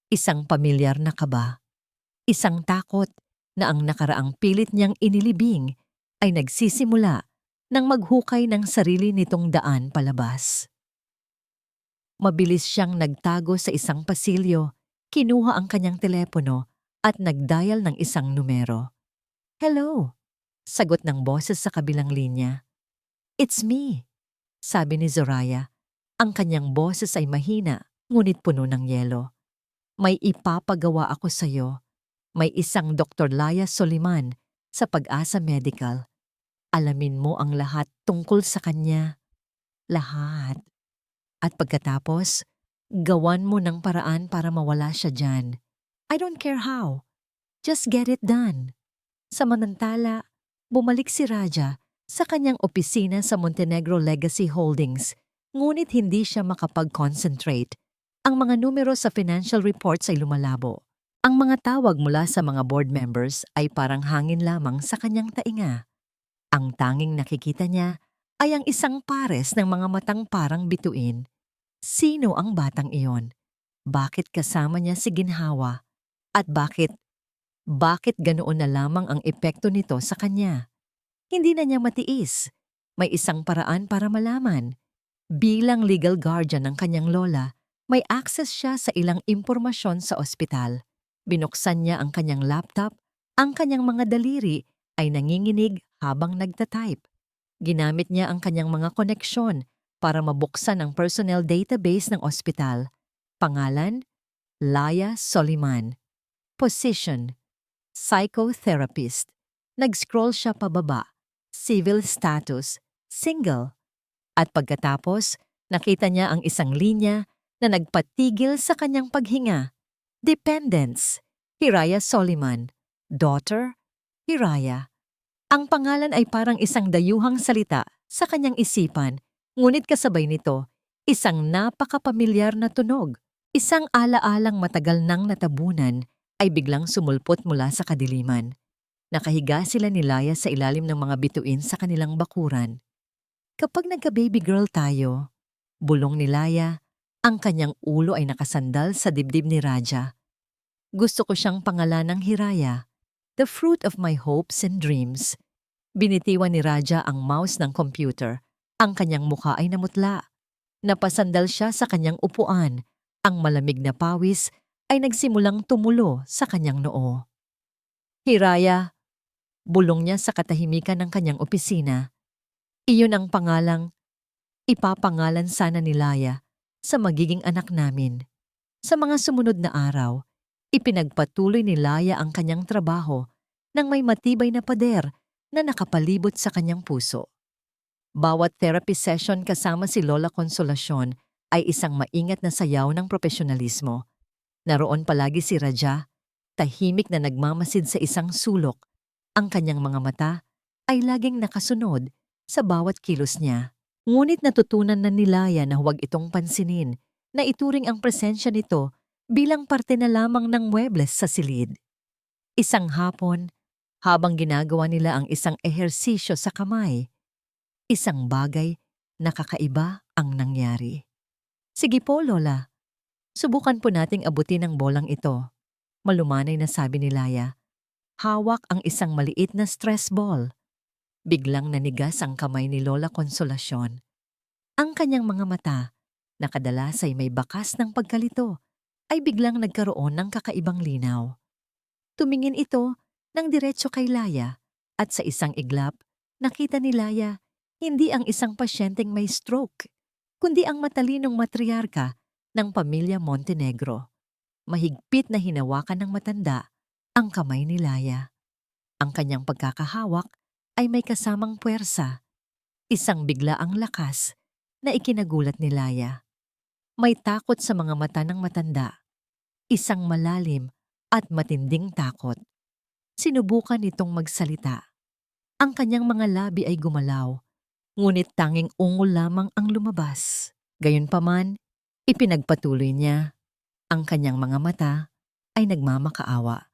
isang pamilyar na kaba, isang takot na ang nakaraang pilit niyang inilibing ay nagsisimula nang maghukay ng sarili nitong daan palabas. Mabilis siyang nagtago sa isang pasilyo, kinuha ang kanyang telepono at nagdial ng isang numero. "Hello," sagot ng boses sa kabilang linya. "It's me," sabi ni Zoraya. Ang kanyang boses ay mahina, ngunit puno ng yelo. "May ipapagawa ako sa iyo. May isang Dr. Laya Soliman sa Pag-asa Medical. Alamin mo ang lahat tungkol sa kanya. Lahat. At pagkatapos, gawan mo ng paraan para mawala siya dyan. I don't care how. Just get it done." Samantala, bumalik si Raja sa kanyang opisina sa Montenegro Legacy Holdings, ngunit hindi siya makapag-concentrate. Ang mga numero sa financial reports ay lumalabo. Ang mga tawag mula sa mga board members ay parang hangin lamang sa kanyang tainga. Ang tanging nakikita niya ay ang isang pares ng mga matang parang bituin. Sino ang batang iyon? Bakit kasama niya si Ginhawa? At bakit ganoon na lamang ang epekto nito sa kanya? Hindi na niya matiis. May isang paraan para malaman. Bilang legal guardian ng kanyang lola, may access siya sa ilang impormasyon sa ospital. Binuksan niya ang kanyang laptop, ang kanyang mga daliri ay nanginginig habang nagtatype. Ginamit niya ang kanyang mga koneksyon para mabuksan ang personnel database ng ospital. Pangalan, Laya Soliman. Position, psychotherapist. Nag-scroll siya pababa. Civil status, single. At pagkatapos, nakita niya ang isang linya na nagpatigil sa kanyang paghinga. Dependents, Hiraya Soliman. Daughter, Hiraya. Ang pangalan ay parang isang dayuhang salita sa kanyang isipan, ngunit kasabay nito, isang napakapamilyar na tunog. Isang alaalang matagal nang natabunan ay biglang sumulpot mula sa kadiliman. Nakahiga sila ni Laya sa ilalim ng mga bituin sa kanilang bakuran. Kapag nagka-baby girl tayo, bulong ni Laya, ang kanyang ulo ay nakasandal sa dibdib ni Raja. Gusto ko siyang pangalanang Hiraya, the fruit of my hopes and dreams. Binitiwan ni Raja ang mouse ng computer. Ang kanyang mukha ay namutla. Napasandal siya sa kanyang upuan. Ang malamig na pawis ay nagsimulang tumulo sa kanyang noo. Hiraya, bulong niya sa katahimikan ng kanyang opisina. Iyon ang pangalang ipapangalan sana ni Laya sa magiging anak namin. Sa mga sumunod na araw, ipinagpatuloy ni Laya ang kanyang trabaho nang may matibay na pader na nakapalibot sa kanyang puso. Bawat therapy session kasama si Lola Consolacion ay isang maingat na sayaw ng profesionalismo. Naroon palagi si Raja, tahimik na nagmamasid sa isang sulok. Ang kanyang mga mata ay laging nakasunod sa bawat kilos niya. Ngunit natutunan na ni Laya na huwag itong pansinin, na ituring ang presensya nito bilang parte na lamang ng muebles sa silid. Isang hapon, habang ginagawa nila ang isang ehersisyo sa kamay, isang bagay na kakaiba ang nangyari. Sige po, Lola. Subukan po nating abutin ang bolang ito. Malumanay na sabi ni Laya. Hawak ang isang maliit na stress ball. Biglang nanigas ang kamay ni Lola Consolacion. Ang kanyang mga mata, na kadalas ay may bakas ng pagkalito, ay biglang nagkaroon ng kakaibang linaw. Tumingin ito ng diretso kay Laya at sa isang iglap, nakita ni Laya hindi ang isang pasyenteng may stroke, kundi ang matalinong matriarka ng pamilya Montenegro. Mahigpit na hinawakan ng matanda ang kamay ni Laya. Ang kanyang pagkakahawak ay may kasamang puwersa, isang biglaang lakas na ikinagulat ni Laya. May takot sa mga mata ng matanda, isang malalim at matinding takot. Sinubukan nitong magsalita. Ang kanyang mga labi ay gumalaw, ngunit tanging ungol lamang ang lumabas. Gayunpaman, ipinagpatuloy niya. Ang kanyang mga mata ay nagmamakaawa.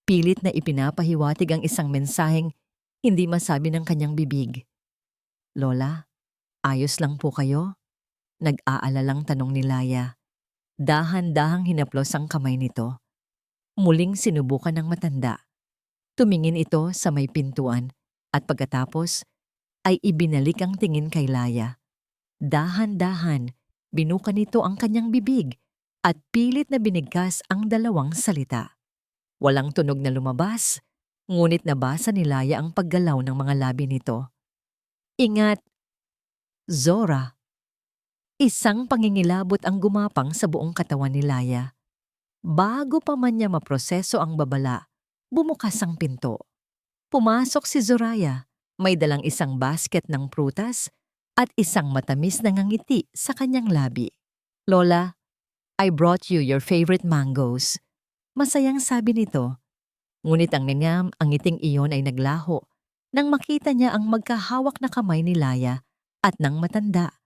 Pilit na ipinapahiwatig ang isang mensaheng hindi masabi ng kanyang bibig. Lola, ayos lang po kayo? Nag-aalalang tanong ni Laya. Dahan-dahang hinaplos ang kamay nito. Muling sinubukan ng matanda. Tumingin ito sa may pintuan at pagkatapos ay ibinalik ang tingin kay Laya. Dahan-dahan, binuka nito ang kanyang bibig at pilit na binigkas ang dalawang salita. Walang tunog na lumabas, ngunit nabasa ni Laya ang paggalaw ng mga labi nito. Ingat, Zora. Isang pangingilabot ang gumapang sa buong katawan ni Laya. Bago pa man niya maproseso ang babala, bumukas ang pinto. Pumasok si Zoraya, may dalang isang basket ng prutas at isang matamis na ngangiti sa kanyang labi. Lola, I brought you your favorite mangoes. Masayang sabi nito. Ngunit ang ngiting iyon ay naglaho nang makita niya ang magkahawak na kamay ni Laya at ng matanda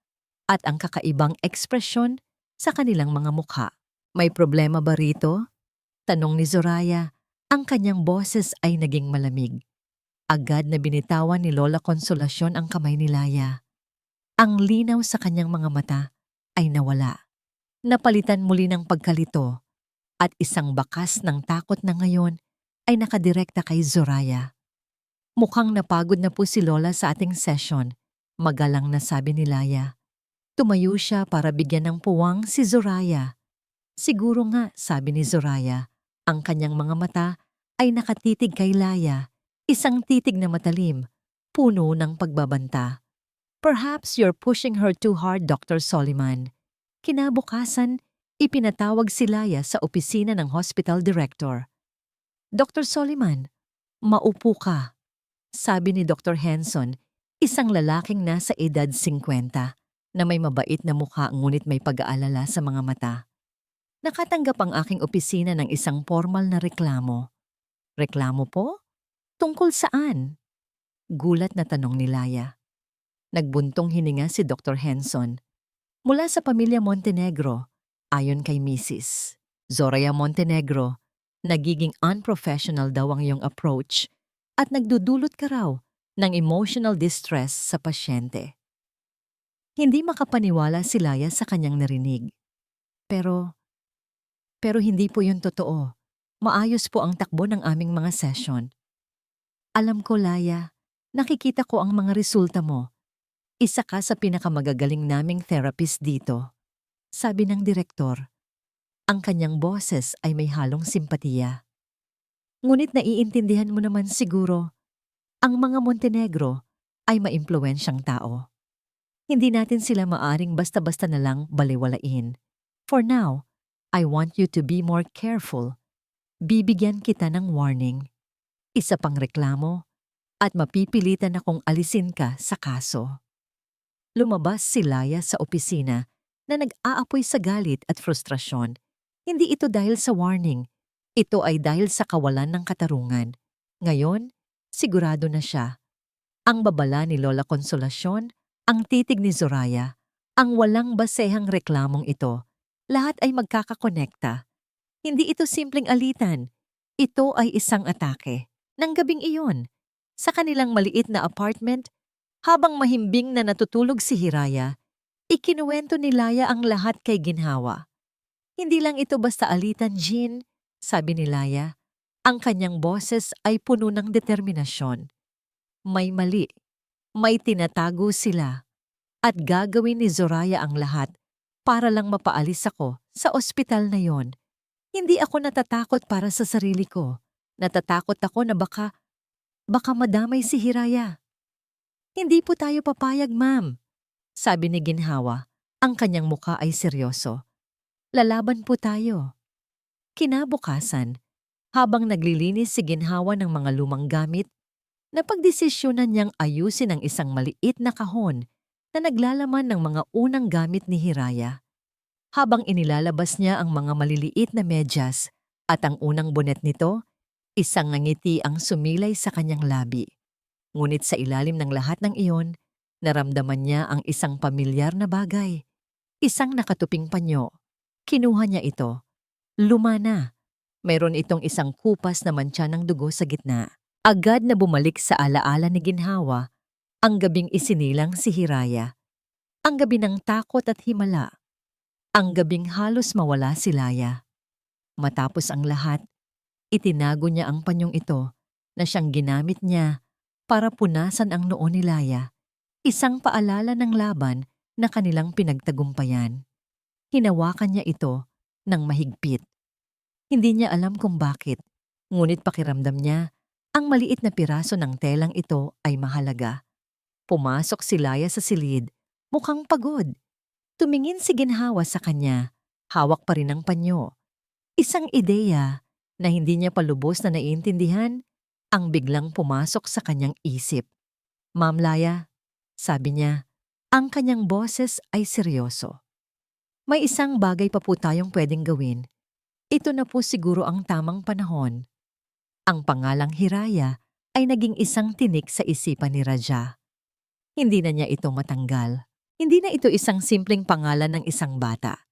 at ang kakaibang ekspresyon sa kanilang mga mukha. May problema ba rito? Tanong ni Zoraya. Ang kanyang boses ay naging malamig. Agad na binitawan ni Lola Consolacion ang kamay ni Laya. Ang linaw sa kanyang mga mata ay nawala. Napalitan muli ng pagkalito at isang bakas ng takot na ngayon ay nakadirekta kay Zoraya. Mukhang napagod na po si Lola sa ating session, magalang na sabi ni Laya. Tumayo siya para bigyan ng puwang si Zoraya. Siguro nga, sabi ni Zoraya, ang kanyang mga mata ay nakatitig kay Laya, isang titig na matalim, puno ng pagbabanta. Perhaps you're pushing her too hard, Dr. Soliman. Kinabukasan, ipinatawag si Laya sa opisina ng hospital director. Dr. Soliman, maupo ka, sabi ni Dr. Henson, isang lalaking nasa edad 50 na may mabait na mukha ngunit may pag-aalala sa mga mata. Nakatanggap ang aking opisina ng isang formal na reklamo. Reklamo po? Tungkol saan? Gulat na tanong ni Laya. Nagbuntong hininga si Dr. Henson. Mula sa pamilya Montenegro, ayon kay Mrs. Zoraya Montenegro, nagiging unprofessional daw ang iyong approach at nagdudulot ka raw ng emotional distress sa pasyente. Hindi makapaniwala si Laya sa kanyang narinig. Pero hindi po yun totoo. Maayos po ang takbo ng aming mga session. Alam ko, Laya, nakikita ko ang mga resulta mo. Isa ka sa pinakamagagaling naming therapist dito, sabi ng direktor. Ang kanyang boses ay may halong simpatiya. Ngunit naiintindihan mo naman siguro, ang mga Montenegro ay maimpluwensyang tao. Hindi natin sila maaring basta-basta na lang baliwalain. For now, I want you to be more careful. Bibigyan kita ng warning. Isa pang reklamo at mapipilitan akong alisin ka sa kaso. Lumabas si Laya sa opisina na nag-aapoy sa galit at frustrasyon. Hindi ito dahil sa warning. Ito ay dahil sa kawalan ng katarungan. Ngayon, sigurado na siya. Ang babala ni Lola Consolacion, ang titig ni Zoraya, ang walang basehang reklamong ito, lahat ay magkakakonekta. Hindi ito simpleng alitan. Ito ay isang atake. Nang gabing iyon, sa kanilang maliit na apartment, habang mahimbing na natutulog si Hiraya, ikinuwento ni Laya ang lahat kay Ginhawa. Hindi lang ito basta alitan, Jean, sabi ni Laya. Ang kanyang boses ay puno ng determinasyon. May mali, may tinatago sila, at gagawin ni Zoraya ang lahat para lang mapaalis ako sa ospital na yon. Hindi ako natatakot para sa sarili ko. Natatakot ako na baka madamay si Hiraya. Hindi po tayo papayag, ma'am, sabi ni Ginhawa. Ang kanyang muka ay seryoso. Lalaban po tayo. Kinabukasan, habang naglilinis si Ginhawa ng mga lumang gamit, napagdesisyonan niyang ayusin ang isang maliit na kahon na naglalaman ng mga unang gamit ni Hiraya. Habang inilalabas niya ang mga maliliit na medyas at ang unang bonet nito, isang ngiti ang sumilay sa kanyang labi. Ngunit sa ilalim ng lahat ng iyon, naramdaman niya ang isang pamilyar na bagay. Isang nakatuping panyo. Kinuha niya ito. Luma na. Mayroon itong isang kupas na mantsa ng dugo sa gitna. Agad na bumalik sa alaala ni Ginhawa ang gabing isinilang si Hiraya. Ang gabi ng takot at himala. Ang gabing halos mawala si Laya. Matapos ang lahat, itinago niya ang panyong ito na siyang ginamit niya para punasan ang noo ni Laya, isang paalala ng laban na kanilang pinagtagumpayan. Hinawakan niya ito ng mahigpit. Hindi niya alam kung bakit, ngunit pakiramdam niya, ang maliit na piraso ng telang ito ay mahalaga. Pumasok si Laya sa silid, mukhang pagod. Tumingin si Ginhawa sa kanya, hawak pa rin ang panyo. Isang ideya na hindi niya palubos na naiintindihan, ang biglang pumasok sa kanyang isip. Ma'am Laya, sabi niya, ang kanyang boses ay seryoso. May isang bagay pa po tayong pwedeng gawin. Ito na po siguro ang tamang panahon. Ang pangalang Hiraya ay naging isang tinik sa isipan ni Raja. Hindi na niya ito matanggal. Hindi na ito isang simpleng pangalan ng isang bata.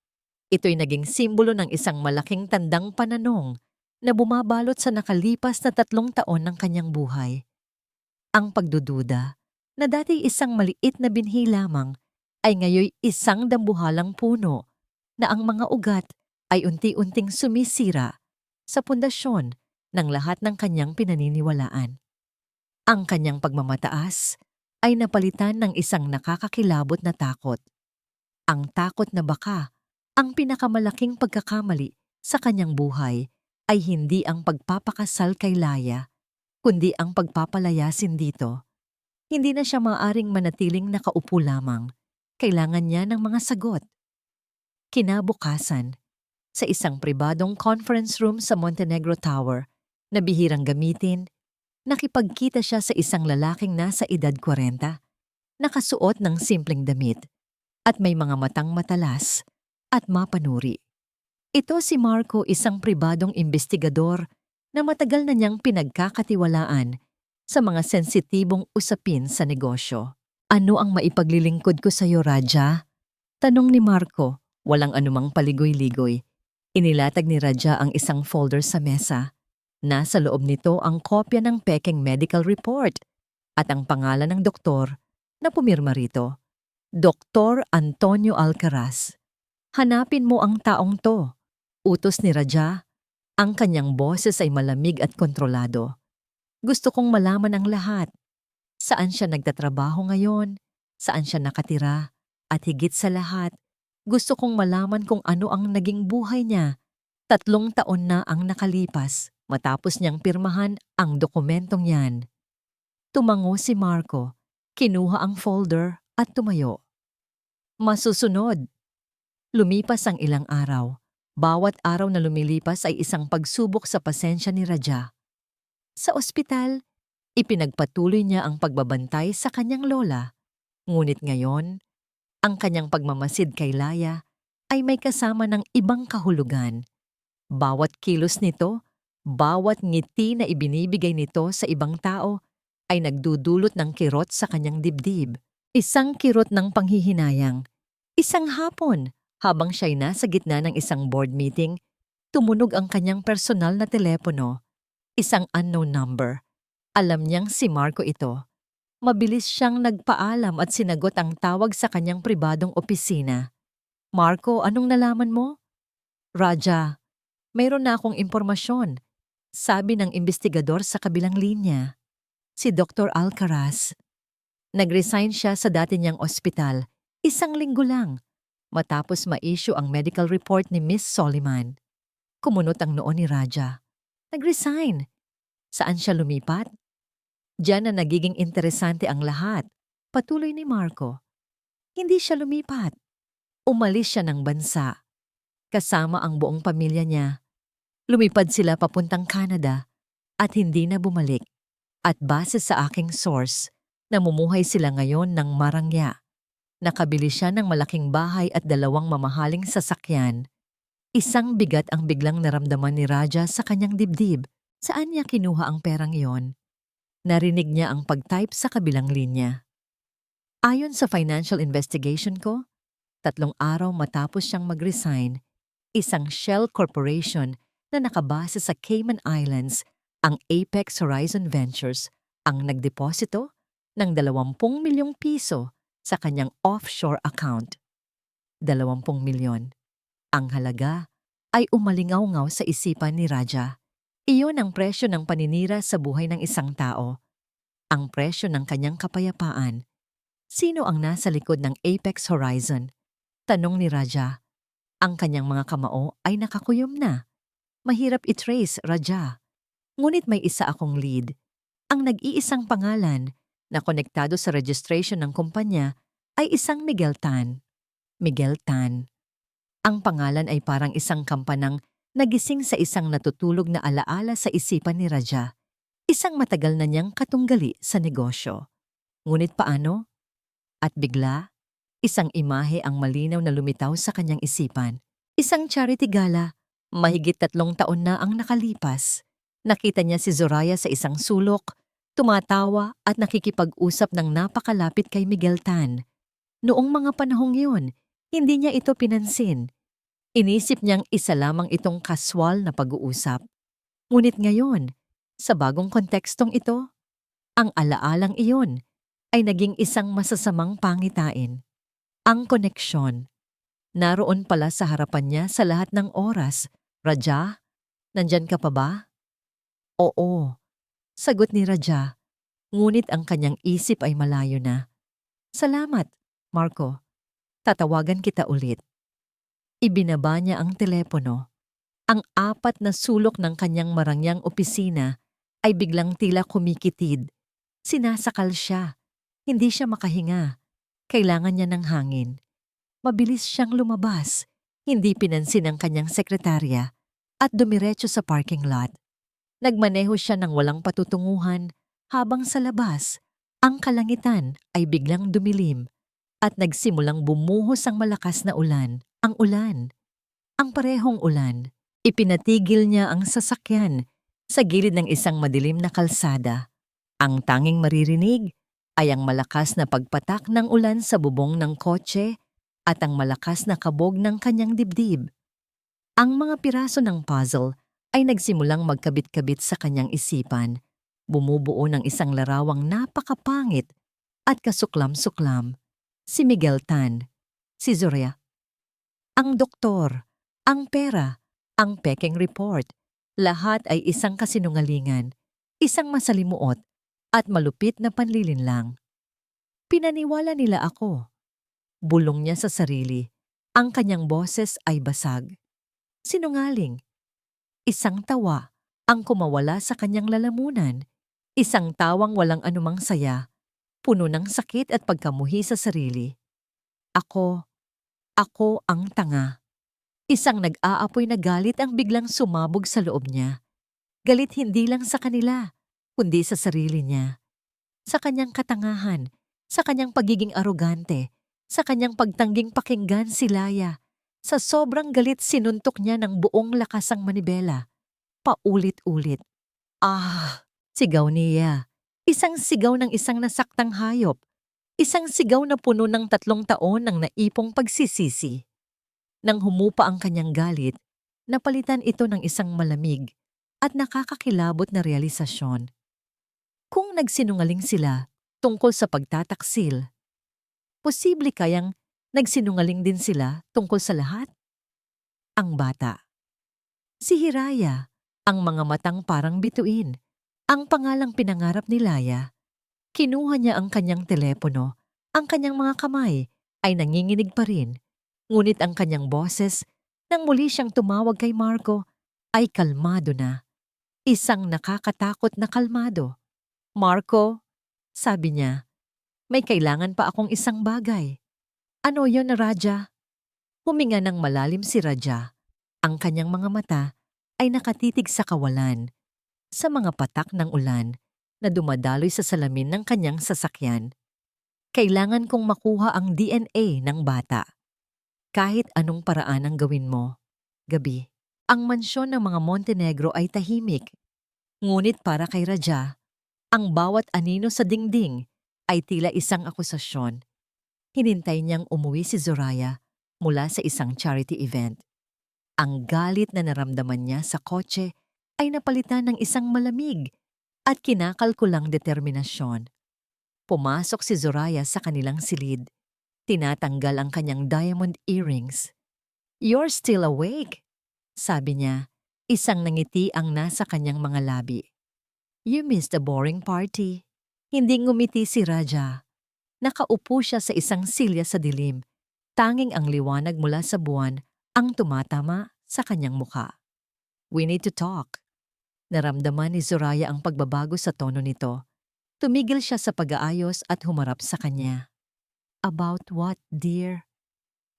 Ito'y naging simbolo ng isang malaking tandang pananong na bumabalot sa nakalipas na 3 taon ng kanyang buhay. Ang pagdududa, na dati isang maliit na binhi lamang, ay ngayoy isang dambuhalang puno na ang mga ugat ay unti-unting sumisira sa pundasyon ng lahat ng kanyang pinaniniwalaan. Ang kanyang pagmamataas ay napalitan ng isang nakakakilabot na takot. Ang takot na baka ang pinakamalaking pagkakamali sa kanyang buhay ay hindi ang pagpapakasal kay Laya, kundi ang pagpapalayasin dito. Hindi na siya maaaring manatiling nakaupo lamang. Kailangan niya ng mga sagot. Kinabukasan, sa isang pribadong conference room sa Montenegro Tower na bihirang gamitin, nakipagkita siya sa isang lalaking nasa edad 40, nakasuot ng simpleng damit at may mga matang matalas at mapanuri. Ito si Marco, isang pribadong investigador na matagal na niyang pinagkakatiwalaan sa mga sensitibong usapin sa negosyo. Ano ang maipaglilingkod ko sa iyo, Raja? Tanong ni Marco, walang anumang paligoy-ligoy. Inilatag ni Raja ang isang folder sa mesa. Nasa loob nito ang kopya ng pekeng medical report at ang pangalan ng doktor na pumirma rito. Dr. Antonio Alcaraz. Hanapin mo ang taong to. Utos ni Raja. Ang kanyang boses ay malamig at kontrolado. Gusto kong malaman ang lahat. Saan siya nagtatrabaho ngayon? Saan siya nakatira? At higit sa lahat, gusto kong malaman kung ano ang naging buhay niya. 3 taon na ang nakalipas matapos niyang pirmahan ang dokumentong yan. Tumango si Marco, kinuha ang folder at tumayo. Masusunod. Lumipas ang ilang araw. Bawat araw na lumilipas ay isang pagsubok sa pasensya ni Raja. Sa ospital, ipinagpatuloy niya ang pagbabantay sa kanyang lola. Ngunit ngayon, ang kanyang pagmamasid kay Laya ay may kasama ng ibang kahulugan. Bawat kilos nito, bawat ngiti na ibinibigay nito sa ibang tao ay nagdudulot ng kirot sa kanyang dibdib. Isang kirot ng panghihinayang. Isang hapon, habang siya'y nasa gitna ng isang board meeting, tumunog ang kanyang personal na telepono. Isang unknown number. Alam niyang si Marco ito. Mabilis siyang nagpaalam at sinagot ang tawag sa kanyang pribadong opisina. Marco, anong nalaman mo? Raja, mayroon na akong impormasyon. Sabi ng investigador sa kabilang linya. Si Dr. Alcaraz. Nag-resign siya sa dati niyang ospital. 1 linggo lang. Matapos ma-issue ang medical report ni Miss Soliman. Kumunot ang noo ni Raja. Nag-resign. Saan siya lumipat? Diyan na nagiging interesante ang lahat. Patuloy ni Marco. Hindi siya lumipat. Umalis siya ng bansa. Kasama ang buong pamilya niya. Lumipad sila papuntang Canada at hindi na bumalik. At base sa aking source, namumuhay sila ngayon ng marangya. Nakabili siya ng malaking bahay at 2 mamahaling sasakyan. Isang bigat ang biglang naramdaman ni Raja sa kanyang dibdib. Saan niya kinuha ang perang iyon? Narinig niya ang pag-type sa kabilang linya. Ayon sa financial investigation ko, 3 araw matapos siyang mag-resign, isang shell corporation na nakabase sa Cayman Islands, ang Apex Horizon Ventures, ang nagdeposito ng 20 milyong piso sa kanyang offshore account. 20 milyon. Ang halaga ay umalingaw-ngaw sa isipan ni Raja. Iyon ang presyo ng paninira sa buhay ng isang tao. Ang presyo ng kanyang kapayapaan. Sino ang nasa likod ng Apex Horizon? Tanong ni Raja. Ang kanyang mga kamao ay nakakuyom na. Mahirap i-trace, Raja. Ngunit may isa akong lead. Ang nag-iisang pangalan na konektado sa registration ng kumpanya ay isang Miguel Tan. Miguel Tan. Ang pangalan ay parang isang kampanang nagising sa isang natutulog na alaala sa isipan ni Raja. Isang matagal na niyang katunggali sa negosyo. Ngunit paano? At bigla, isang imahe ang malinaw na lumitaw sa kanyang isipan. Isang charity gala, mahigit 3 taon na ang nakalipas. Nakita niya si Zoraya sa isang sulok, tumatawa at nakikipag-usap ng napakalapit kay Miguel Tan. Noong mga panahong yun, hindi niya ito pinansin. Inisip niyang isa lamang itong kaswal na pag-uusap. Ngunit ngayon, sa bagong kontekstong ito, ang alaalang iyon ay naging isang masasamang pangitain. Ang koneksyon. Naroon pala sa harapan niya sa lahat ng oras. Raja, nandyan ka pa ba? Oo, sagot ni Raja. Ngunit ang kanyang isip ay malayo na. Salamat, Marco. Tatawagan kita ulit. Ibinaba niya ang telepono. Ang apat na sulok ng kanyang marangyang opisina ay biglang tila kumikitid. Sinasakal siya. Hindi siya makahinga. Kailangan niya ng hangin. Mabilis siyang lumabas. Hindi pinansin ang kanyang sekretarya at dumiretso sa parking lot. Nagmaneho siya ng walang patutunguhan habang sa labas, ang kalangitan ay biglang dumilim at nagsimulang bumuhos ang malakas na ulan. Ang ulan. Ang parehong ulan. Ipinatigil niya ang sasakyan sa gilid ng isang madilim na kalsada. Ang tanging maririnig ay ang malakas na pagpatak ng ulan sa bubong ng kotse at ang malakas na kabog ng kanyang dibdib. Ang mga piraso ng puzzle ay nagsimulang magkabit-kabit sa kanyang isipan, bumubuo ng isang larawang napakapangit at kasuklam-suklam. Si Miguel Tan, si Zoraia, ang doktor, ang pera, ang peking report, lahat ay isang kasinungalingan, isang masalimuot at malupit na panlilinlang. Pinaniwala nila ako. Bulong niya sa sarili. Ang kanyang boses ay basag. Sinungaling. Isang tawa ang kumawala sa kanyang lalamunan. Isang tawang walang anumang saya, puno ng sakit at pagkamuhi sa sarili. Ako ang tanga. Isang nag-aapoy na galit ang biglang sumabog sa loob niya. Galit hindi lang sa kanila, kundi sa sarili niya. Sa kanyang katangahan, sa kanyang pagiging arogante, sa kanyang pagtangging pakinggan si Laya. Sa sobrang galit sinuntok niya ng buong lakas ang manibela. Paulit-ulit. Ah! Sigaw niya. Isang sigaw ng isang nasaktang hayop. Isang sigaw na puno ng 3 taon ng naipong pagsisisi. Nang humupa ang kanyang galit, napalitan ito ng isang malamig at nakakakilabot na realisasyon. Kung nagsinungaling sila tungkol sa pagtataksil, posible kayang nagsinungaling din sila tungkol sa lahat? Ang bata. Si Hiraya, ang mga matang parang bituin, ang pangalang pinangarap ni Laya. Kinuha niya ang kanyang telepono, ang kanyang mga kamay ay nanginginig pa rin, ngunit ang kanyang boses, nang muli siyang tumawag kay Marco, ay kalmado na. Isang nakakatakot na kalmado. Marco, sabi niya, may kailangan pa akong isang bagay. Ano yon, Raja? Huminga ng malalim si Raja. Ang kanyang mga mata ay nakatitig sa kawalan, sa mga patak ng ulan na dumadaloy sa salamin ng kanyang sasakyan. Kailangan kong makuha ang DNA ng bata. Kahit anong paraan ang gawin mo. Gabi, ang mansyon ng mga Montenegro ay tahimik. Ngunit para kay Raja, ang bawat anino sa dingding ay tila isang akusasyon. Hinintay niyang umuwi si Zoraia mula sa isang charity event. Ang galit na naramdaman niya sa kotse ay napalitan ng isang malamig at kinakalkulang determinasyon. Pumasok si Zoraia sa kanilang silid. Tinatanggal ang kanyang diamond earrings. "You're still awake," sabi niya. Isang nangiti ang nasa kanyang mga labi. "You missed a boring party." Hindi ngumiti si Raja. Nakaupo siya sa isang silya sa dilim. Tanging ang liwanag mula sa buwan ang tumatama sa kanyang mukha. "We need to talk." Naramdaman ni Zoraia ang pagbabago sa tono nito. Tumigil siya sa pag-aayos at humarap sa kanya. "About what, dear?"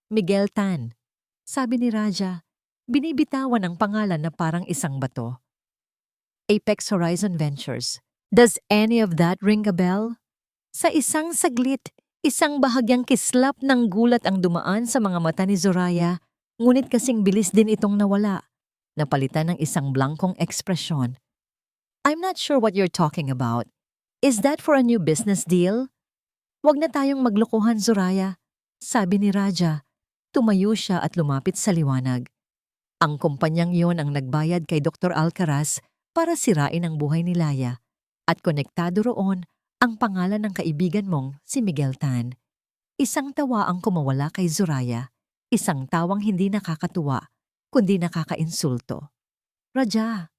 "Miguel Tan," sabi ni Raja. Binibitawan ang pangalan na parang isang bato. "Apex Horizon Ventures. Does any of that ring a bell?" Sa isang saglit, isang bahagyang kislap ng gulat ang dumaan sa mga mata ni Zoraia, ngunit kasing bilis din itong nawala, napalitan ng isang blankong ekspresyon. "I'm not sure what you're talking about. Is that for a new business deal?" "Wag na tayong maglokohan, Zoraia," sabi ni Raja. Tumayo siya at lumapit sa liwanag. Ang kumpanyang yon ang nagbayad kay Dr. Alcaraz para sirain ang buhay ni Laya at konektado roon ang pangalan ng kaibigan mong si Miguel Tan. Isang tawa ang kumawala kay Zoraia, isang tawang hindi nakakatuwa, kundi nakakainsulto. Raja,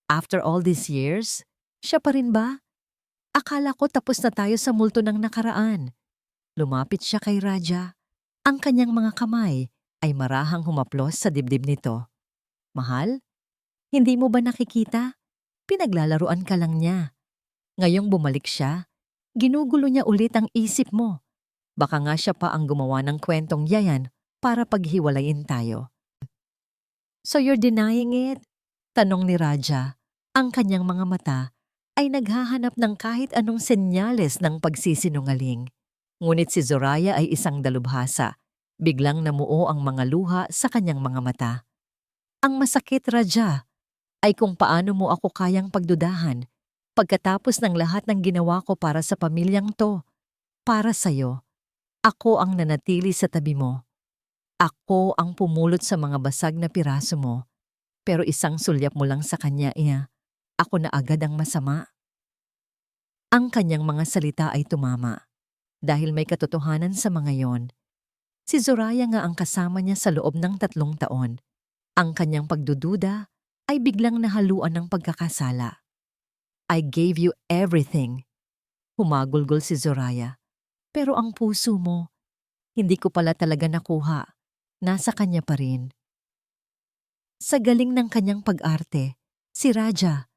after all these years, siya pa rin ba? Akala ko tapos na tayo sa multo ng nakaraan." Lumapit siya kay Raja. Ang kanyang mga kamay ay marahang humaplos sa dibdib nito. Mahal, hindi mo ba nakikita? Pinaglalaruan ka lang niya. Ngayong bumalik siya, ginugulo niya ulit ang isip mo. Baka nga siya pa ang gumawa ng kwentong yayan para paghiwalayin tayo. So you're denying it? Tanong ni Raja. Ang kanyang mga mata ay naghahanap ng kahit anong senyales ng pagsisinungaling. Ngunit si Zoraya ay isang dalubhasa. Biglang namuo ang mga luha sa kanyang mga mata. Ang masakit, Raja, ay kung paano mo ako kayang pagdudahan pagkatapos ng lahat ng ginawa ko para sa pamilyang to. Para sa'yo, ako ang nanatili sa tabi mo. Ako ang pumulot sa mga basag na piraso mo. Pero isang sulyap mo lang sa kanya, ako na agad ang masama. Ang kanyang mga salita ay tumama. Dahil may katotohanan sa mga yon. Si Zoraya nga ang kasama niya sa loob ng 3 taon. Ang kanyang pagdududa ay biglang nahaluan ng pagkakasala. I gave you everything. Humagulgol si Zoraya. Pero ang puso mo, hindi ko pala talaga nakuha. Nasa kanya pa rin. Sa galing ng kanyang pag-arte, si Raja,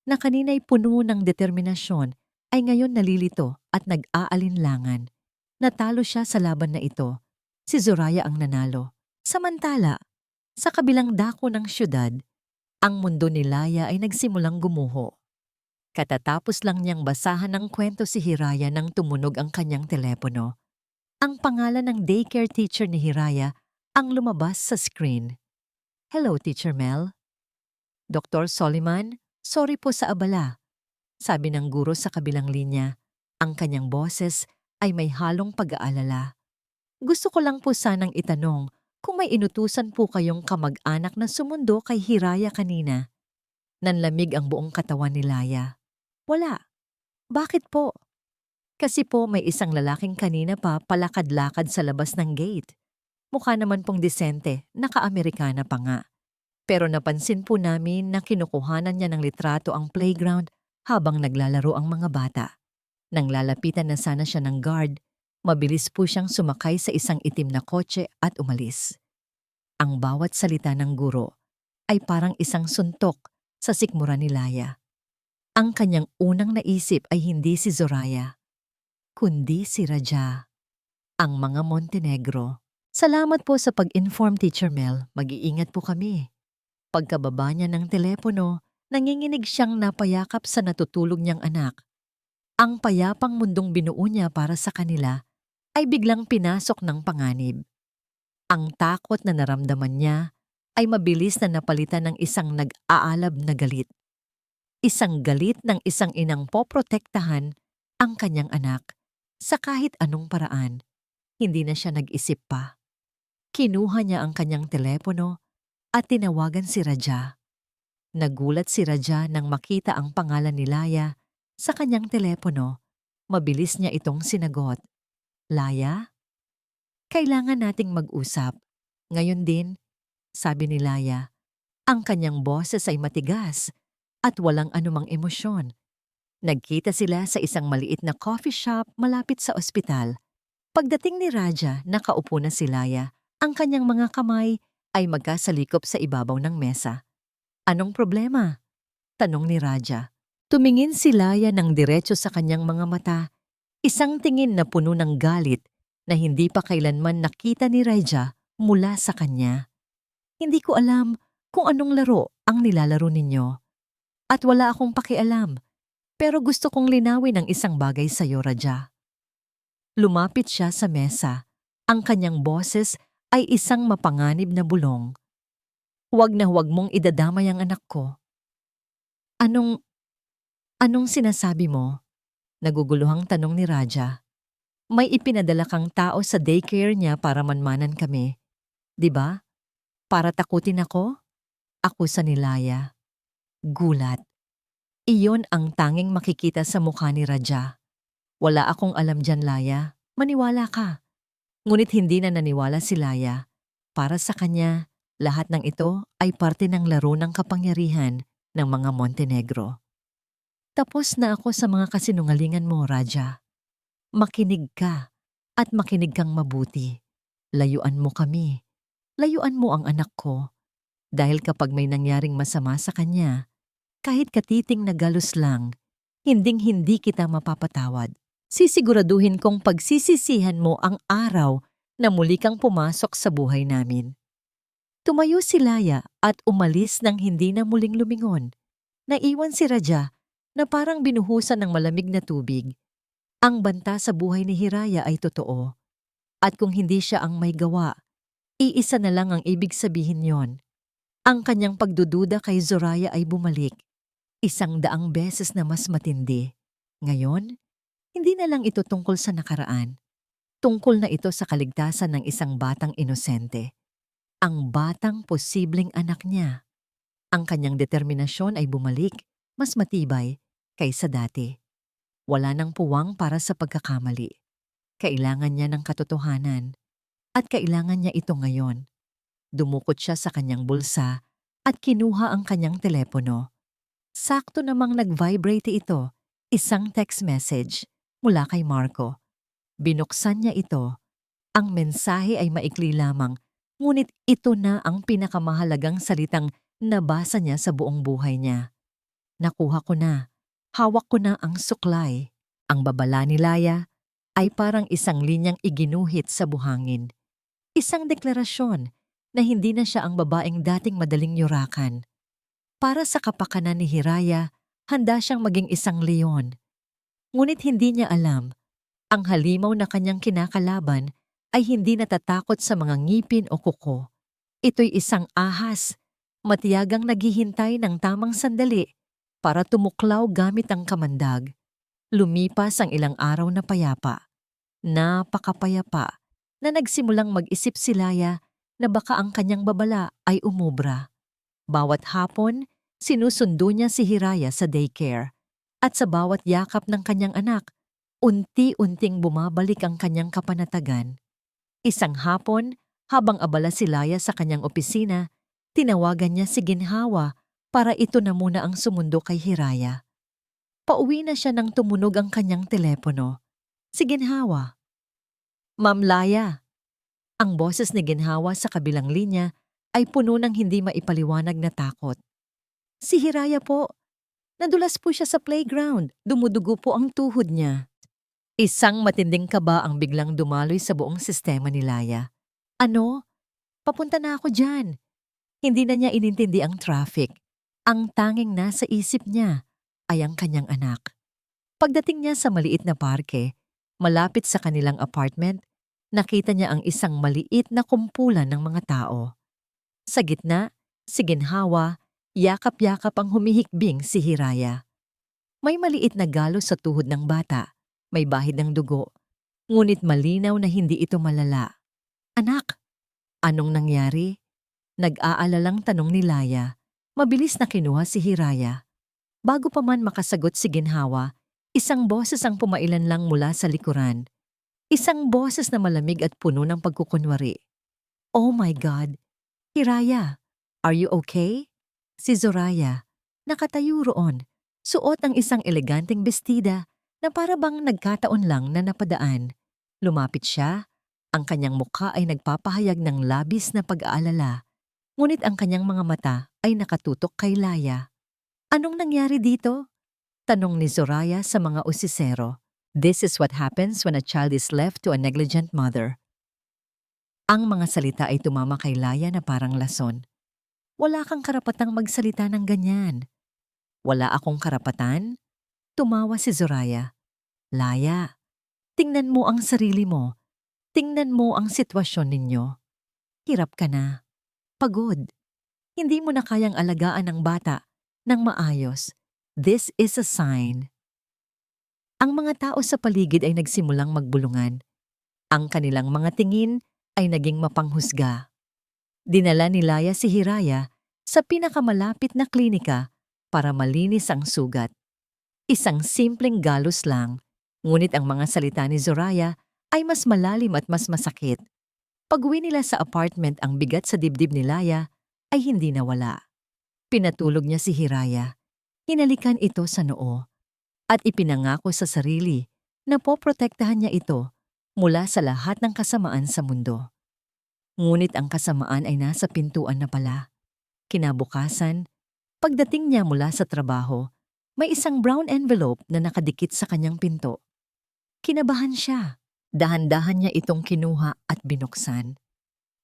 na kanina'y puno ng determinasyon, ay ngayon nalilito at nag-aalinlangan. Natalo siya sa laban na ito. Si Zoraya ang nanalo. Samantala, sa kabilang dako ng syudad, ang mundo ni Laya ay nagsimulang gumuho. Katatapos lang niyang basahan ng kwento si Hiraya nang tumunog ang kanyang telepono. Ang pangalan ng daycare teacher ni Hiraya ang lumabas sa screen. Hello, Teacher Mel. Dr. Soliman, sorry po sa abala. Sabi ng guro sa kabilang linya. Ang kanyang boses ay may halong pag-aalala. Gusto ko lang po sanang itanong kung may inutusan po kayong kamag-anak na sumundo kay Hiraya kanina. Nanlamig ang buong katawan ni Laya. Wala. Bakit po? Kasi po may isang lalaking kanina pa palakad-lakad sa labas ng gate. Mukha naman pong disente, naka-Amerikana pa nga. Pero napansin po namin na kinukuhanan niya ng litrato ang playground habang naglalaro ang mga bata. Nang lalapitan na sana siya ng guard, mabilis po siyang sumakay sa isang itim na kotse at umalis. Ang bawat salita ng guro ay parang isang suntok sa sikmura ni Laya. Ang kanyang unang naisip ay hindi si Zoraya, kundi si Raja, ang mga Montenegro. Salamat po sa pag-inform, Teacher Mel. Mag-iingat po kami. Pagkababa niya ng telepono, nanginginig siyang napayakap sa natutulog niyang anak. Ang payapang mundong binuo niya para sa kanila ay biglang pinasok ng panganib. Ang takot na naramdaman niya ay mabilis na napalitan ng isang nag-aalab na galit. Isang galit ng isang inang poprotektahan ang kanyang anak sa kahit anong paraan. Hindi na siya nag-isip pa. Kinuha niya ang kanyang telepono at tinawagan si Raja. Nagulat si Raja nang makita ang pangalan ni Laya sa kanyang telepono. Mabilis niya itong sinagot. Laya? Kailangan nating mag-usap. Ngayon din, sabi ni Laya. Ang kanyang boses ay matigas at walang anumang emosyon. Nagkita sila sa isang maliit na coffee shop malapit sa ospital. Pagdating ni Raja, nakaupo na si Laya. Ang kanyang mga kamay ay magkasalikop sa ibabaw ng mesa. Anong problema? Tanong ni Raja. Tumingin si Laya ng diretso sa kanyang mga mata. Isang tingin na puno ng galit na hindi pa kailanman nakita ni Raja mula sa kanya. Hindi ko alam kung anong laro ang nilalaro ninyo. At wala akong pakialam. Pero gusto kong linawin ang isang bagay sa iyo, Raja. Lumapit siya sa mesa. Ang kanyang boses ay isang mapanganib na bulong. Huwag na huwag mong idadamay ang anak ko. Anong sinasabi mo? Naguguluhang tanong ni Raja. May ipinadala kang tao sa daycare niya para manmanan kami. Di ba? Para takutin ako? Akusa ni Laya. Gulat. Iyon ang tanging makikita sa mukha ni Raja. Wala akong alam dyan, Laya. Maniwala ka. Ngunit hindi na naniwala si Laya. Para sa kanya, lahat ng ito ay parte ng laro ng kapangyarihan ng mga Montenegro. Tapos na ako sa mga kasinungalingan mo, Raja. Makinig ka. At makinig kang mabuti. Layuan mo kami. Layuan mo ang anak ko. Dahil kapag may nangyaring masama sa kanya, kahit katiting na galos lang, hinding-hindi kita mapapatawad. Sisiguraduhin kong pagsisisihan mo ang araw na muli kang pumasok sa buhay namin. Tumayo si Laya at umalis nang hindi na muling lumingon. Naiwan si Raja na parang binuhusan ng malamig na tubig. Ang banta sa buhay ni Hiraya ay totoo. At kung hindi siya ang may gawa, iisa na lang ang ibig sabihin yon. Ang kanyang pagdududa kay Zoraya ay bumalik. 100 beses na mas matindi. Ngayon, hindi na lang ito tungkol sa nakaraan. Tungkol na ito sa kaligtasan ng isang batang inosente. Ang batang posibleng anak niya. Ang kanyang determinasyon ay bumalik, mas matibay kaysa dati. Wala nang puwang para sa pagkakamali. Kailangan niya ng katotohanan. At kailangan niya ito ngayon. Dumukot siya sa kanyang bulsa at kinuha ang kanyang telepono. Sakto namang nag-vibrate ito, isang text message mula kay Marco. Binuksan niya ito. Ang mensahe ay maikli lamang, ngunit ito na ang pinakamahalagang salitang nabasa niya sa buong buhay niya. Nakuha ko na. Hawak ko na ang suklay. Ang babala ni Laya ay parang isang linyang iginuhit sa buhangin. Isang deklarasyon na hindi na siya ang babaeng dating madaling yurakan. Para sa kapakanan ni Hiraya, handa siyang maging isang leon. Ngunit hindi niya alam, ang halimaw na kanyang kinakalaban ay hindi natatakot sa mga ngipin o kuko. Ito'y isang ahas, matiyagang naghihintay ng tamang sandali para tumuklaw gamit ang kamandag. Lumipas ang ilang araw na payapa. Napakapayapa na nagsimulang mag-isip si Laya na baka ang kanyang babala ay umubra. Bawat hapon, sinusundo niya si Hiraya sa daycare. At sa bawat yakap ng kanyang anak, unti-unting bumabalik ang kanyang kapanatagan. Isang hapon, habang abala si Laya sa kanyang opisina, tinawagan niya si Ginhawa para ito na muna ang sumundo kay Hiraya. Pauwi na siya nang tumunog ang kanyang telepono. Si Ginhawa. Ma'am Laya. Ang boses ni Ginhawa sa kabilang linya ay puno ng hindi maipaliwanag na takot. Si Hiraya po. Nadulas po siya sa playground. Dumudugo po ang tuhod niya. Isang matinding kaba ang biglang dumaloy sa buong sistema ni Laya. Ano? Papunta na ako dyan. Hindi na niya inintindi ang traffic. Ang tanging nasa isip niya ay ang kanyang anak. Pagdating niya sa maliit na parke, malapit sa kanilang apartment, nakita niya ang isang maliit na kumpulan ng mga tao. Sa gitna, si Ginhawa, yakap-yakap ang humihikbing si Hiraya. May maliit na galos sa tuhod ng bata, may bahid ng dugo, ngunit malinaw na hindi ito malala. Anak, anong nangyari? Nag-aalalang tanong ni Laya. Mabilis na kinuha si Hiraya. Bago pa man makasagot si Ginhawa, isang boses ang pumailan lang mula sa likuran. Isang boses na malamig at puno ng pagkukunwari. Oh my God! Hiraya, are you okay? Si Zoraya, nakatayo roon, suot ang isang eleganteng bestida na para bang nagkataon lang na napadaan. Lumapit siya, ang kanyang mukha ay nagpapahayag ng labis na pag-aalala, ngunit ang kanyang mga mata ay nakatutok kay Laya. Anong nangyari dito? Tanong ni Zoraya sa mga usisero. This is what happens when a child is left to a negligent mother. Ang mga salita ay tumama kay Laya na parang lason. Wala kang karapatang magsalita ng ganyan. Wala akong karapatan? Tumawa si Zoraya. Laya, tingnan mo ang sarili mo. Tingnan mo ang sitwasyon ninyo. Hirap ka na. Pagod. Hindi mo na kayang alagaan ang bata ng maayos. This is a sign. Ang mga tao sa paligid ay nagsimulang magbulungan. Ang kanilang mga tingin ay naging mapanghusga. Dinala ni Laya si Hiraya sa pinakamalapit na klinika para malinis ang sugat. Isang simpleng galos lang, ngunit ang mga salita ni Zoraya ay mas malalim at mas masakit. Pag-uwi nila sa apartment, ang bigat sa dibdib ni Laya ay hindi nawala. Pinatulog niya si Hiraya. Hinalikan ito sa noo at ipinangako sa sarili na poprotektahan niya ito mula sa lahat ng kasamaan sa mundo. Ngunit ang kasamaan ay nasa pintuan na pala. Kinabukasan, pagdating niya mula sa trabaho, may isang brown envelope na nakadikit sa kanyang pinto. Kinabahan siya. Dahan-dahan niya itong kinuha at binuksan.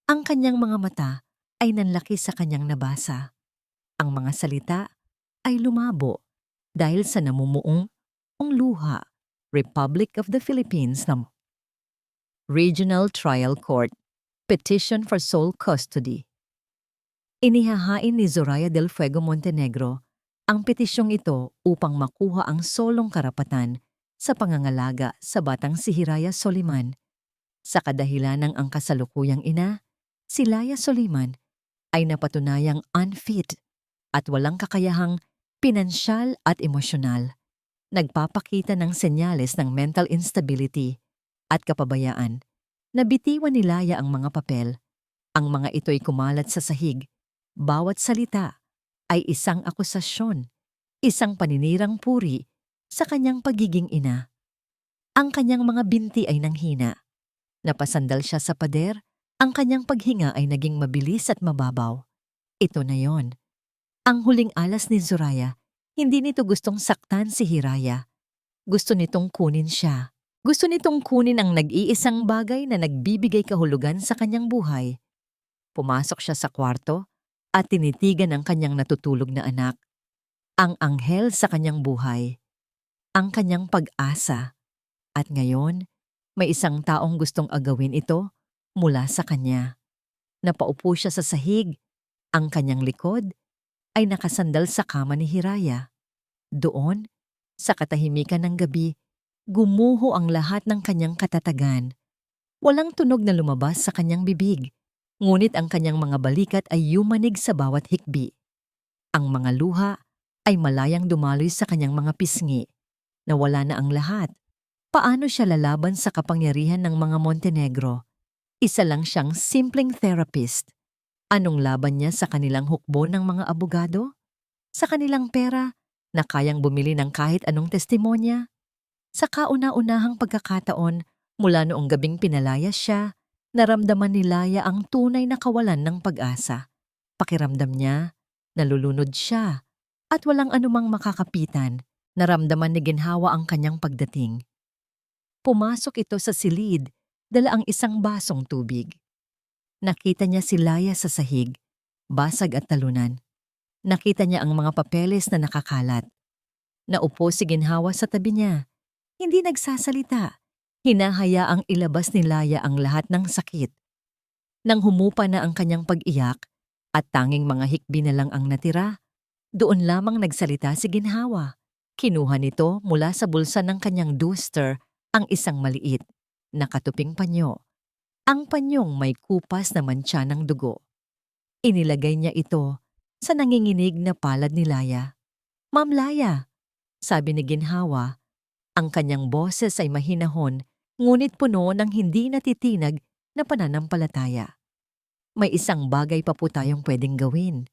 Ang kanyang mga mata ay nanlaki sa kanyang nabasa. Ang mga salita ay lumabo dahil sa namumuong luha, Republic of the Philippines na Regional Trial Court, Petition for Sole Custody. Inihahain ni Zoraya del Fuego Montenegro ang petisyong ito upang makuha ang solong karapatan sa pangangalaga sa batang si Hiraya Soliman. Sa kadahilanang ang kasalukuyang ina, si Laya Soliman, ay napatunayang unfit at walang kakayahang pinansyal at emosyonal. Nagpapakita ng senyales ng mental instability at kapabayaan. Nabitiwan ni Laya ang mga papel. Ang mga ito'y kumalat sa sahig. Bawat salita ay isang akusasyon, isang paninirang puri sa kanyang pagiging ina. Ang kanyang mga binti ay nanghina. Napasandal siya sa pader, ang kanyang paghinga ay naging mabilis at mababaw. Ito na yon. Ang huling alas ni Zoraya, hindi nito gustong saktan si Hiraya. Gusto nitong kunin siya. Gusto nitong kunin ang nag-iisang bagay na nagbibigay kahulugan sa kanyang buhay. Pumasok siya sa kwarto at tinitigan ang kanyang natutulog na anak. Ang anghel sa kanyang buhay. Ang kanyang pag-asa. At ngayon, may isang taong gustong agawin ito mula sa kanya. Napaupo siya sa sahig. Ang kanyang likod ay nakasandal sa kama ni Hiraya. Doon, sa katahimikan ng gabi, gumuho ang lahat ng kanyang katatagan. Walang tunog na lumabas sa kanyang bibig, ngunit ang kanyang mga balikat ay yumanig sa bawat hikbi. Ang mga luha ay malayang dumaloy sa kanyang mga pisngi. Nawala na ang lahat. Paano siya lalaban sa kapangyarihan ng mga Montenegro? Isa lang siyang simpleng therapist. Anong laban niya sa kanilang hukbo ng mga abogado? Sa kanilang pera na kayang bumili ng kahit anong testimonya? Sa kauna-unahang pagkakataon mula noong gabing pinalaya siya, naramdaman ni Laya ang tunay na kawalan ng pag-asa. Pakiramdam niya, nalulunod siya at walang anumang makakapitan. Naramdaman ni Ginhawa ang kanyang pagdating. Pumasok ito sa silid, dala ang isang basong tubig. Nakita niya si Laya sa sahig, basag at talunan. Nakita niya ang mga papeles na nakakalat. Naupo si Ginhawa sa tabi niya. Hindi nagsasalita. Hinahayaang ilabas ni Laya ang lahat ng sakit. Nang humupa na ang kanyang pag-iyak at tanging mga hikbi na lang ang natira, doon lamang nagsalita si Ginhawa. Kinuha nito mula sa bulsa ng kanyang duster ang isang maliit, nakatuping panyo. Ang panyong may kupas na mantsa ng dugo. Inilagay niya ito sa nanginginig na palad ni Laya. "Ma'am Laya," sabi ni Ginhawa. Ang kanyang boses ay mahinahon, ngunit puno ng hindi natitinag na pananampalataya. "May isang bagay pa po tayong pwedeng gawin."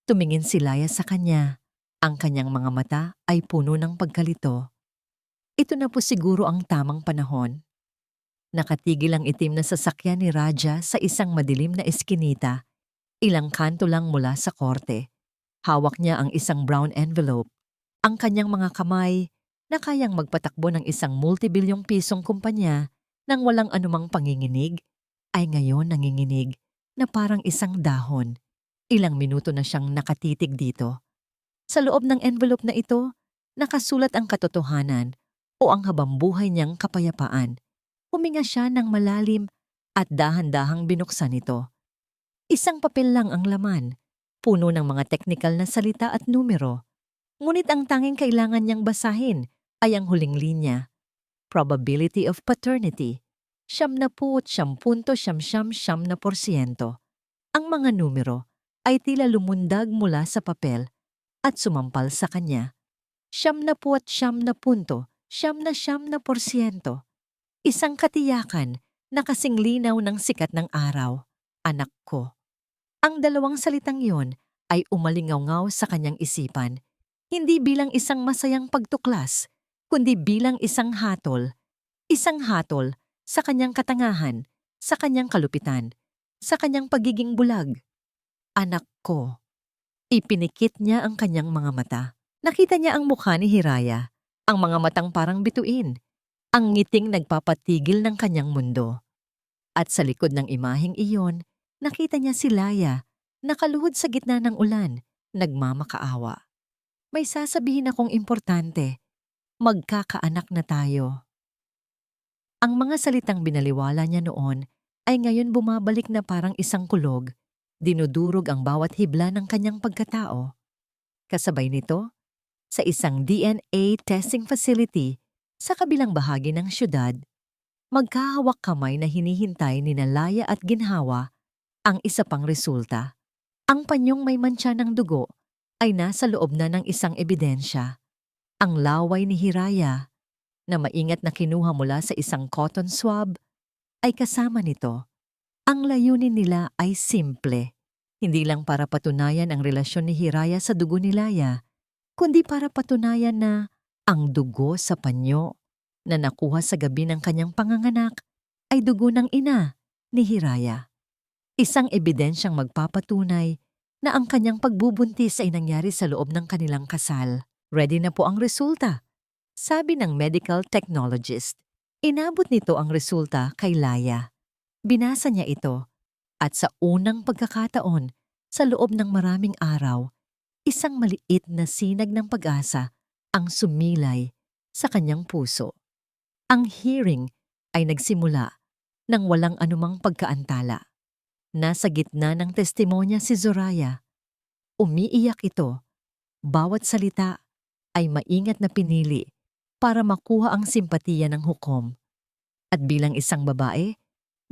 Tumingin si Laya sa kanya. Ang kanyang mga mata ay puno ng pagkalito. Ito na po siguro ang tamang panahon. Nakatigil ang itim na sasakyan ni Raja sa isang madilim na eskinita. Ilang kanto lang mula sa korte. Hawak niya ang isang brown envelope. Ang kanyang mga kamay na kayang magpatakbo ng isang multibilyong pisong kumpanya nang walang anumang panginginig, ay ngayon nanginginig na parang isang dahon. Ilang minuto na siyang nakatitig dito. Sa loob ng envelope na ito, nakasulat ang katotohanan o ang habambuhay niyang kapayapaan. Huminga siya ng malalim at dahan-dahang binuksan ito. Isang papel lang ang laman, puno ng mga teknikal na salita at numero. Ngunit ang tanging kailangan niyang basahin ay ang huling linya. Probability of paternity, 70.7%. Ang mga numero ay tila lumundag mula sa papel at sumampal sa kanya. 70.7%. Isang katiyakan na kasing linaw ng sikat ng araw. Anak ko. Ang dalawang salitang yon ay umalingaw-ngaw sa kanyang isipan, hindi bilang isang masayang pagtuklas, kundi bilang isang hatol. Isang hatol sa kanyang katangahan, sa kanyang kalupitan, sa kanyang pagiging bulag. Anak ko, ipinikit niya ang kanyang mga mata. Nakita niya ang mukha ni Hiraya, ang mga matang parang bituin, ang ngiting nagpapatigil ng kanyang mundo. At sa likod ng imaheng iyon, nakita niya si Laya, nakaluhod sa gitna ng ulan, nagmamakaawa. May sasabihin akong importante, magkakaanak na tayo. Ang mga salitang binaliwala niya noon ay ngayon bumabalik na parang isang kulog, dinudurog ang bawat hibla ng kanyang pagkatao. Kasabay nito, sa isang DNA testing facility sa kabilang bahagi ng syudad, magkahawak kamay na hinihintay ni Laya at Ginhawa ang isa pang resulta. Ang panyong may mantsa ng dugo ay nasa loob na ng isang ebidensya. Ang laway ni Hiraya, na maingat na kinuha mula sa isang cotton swab, ay kasama nito. Ang layunin nila ay simple. Hindi lang para patunayan ang relasyon ni Hiraya sa dugo ni Laya, kundi para patunayan na ang dugo sa panyo na nakuha sa gabi ng kanyang panganganak ay dugo ng ina ni Hiraya. Isang ebidensyang magpapatunay na ang kanyang pagbubuntis ay nangyari sa loob ng kanilang kasal. Ready na po ang resulta, sabi ng medical technologist. Inabot nito ang resulta kay Laya. Binasa niya ito at sa unang pagkakataon, sa loob ng maraming araw, isang maliit na sinag ng pag-asa ang sumilay sa kanyang puso. Ang hearing ay nagsimula nang walang anumang pagkaantala. Nasa gitna ng testimonya si Zoraya. Umiiyak ito. Bawat salita ay maingat na pinili para makuha ang simpatiya ng hukom. At bilang isang babae,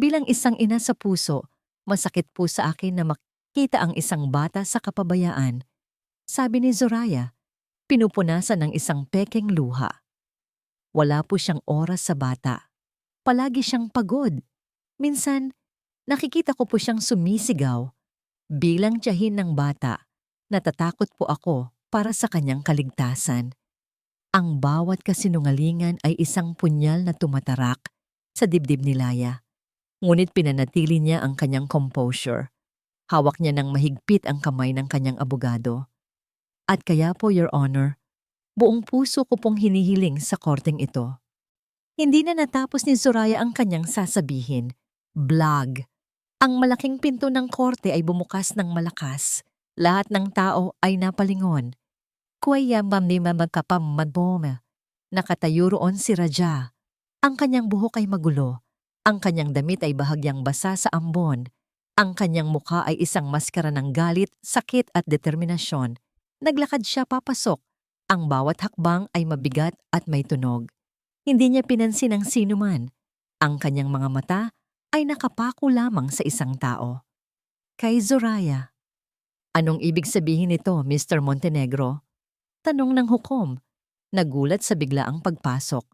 bilang isang ina sa puso, masakit po sa akin na makita ang isang bata sa kapabayaan. Sabi ni Zoraya, pinupunasan ng isang pekeng luha. Wala po siyang oras sa bata. Palagi siyang pagod. Minsan, nakikita ko po siyang sumisigaw. Bilang tiyahin ng bata, natatakot po ako para sa kanyang kaligtasan. Ang bawat kasinungalingan ay isang punyal na tumatarak sa dibdib ni Laya. Ngunit pinanatili niya ang kanyang composure. Hawak niya ng mahigpit ang kamay ng kanyang abogado. At kaya po, Your Honor, buong puso ko pong hinihiling sa korteng ito. Hindi na natapos ni Zoraya ang kanyang sasabihin. Blag. Ang malaking pinto ng korte ay bumukas ng malakas. Lahat ng tao ay napalingon. Kuya mamnima magkapamadbome. Nakatayo roon si Raja. Ang kanyang buhok ay magulo. Ang kanyang damit ay bahagyang basa sa ambon. Ang kanyang mukha ay isang maskara ng galit, sakit at determinasyon. Naglakad siya papasok. Ang bawat hakbang ay mabigat at may tunog. Hindi niya pinansin ang sinuman. Ang kanyang mga mata ay nakapako lamang sa isang tao. Kay Zoraya. Anong ibig sabihin nito, Mr. Montenegro? Tanong ng hukom. Nagulat sa biglaang pagpasok.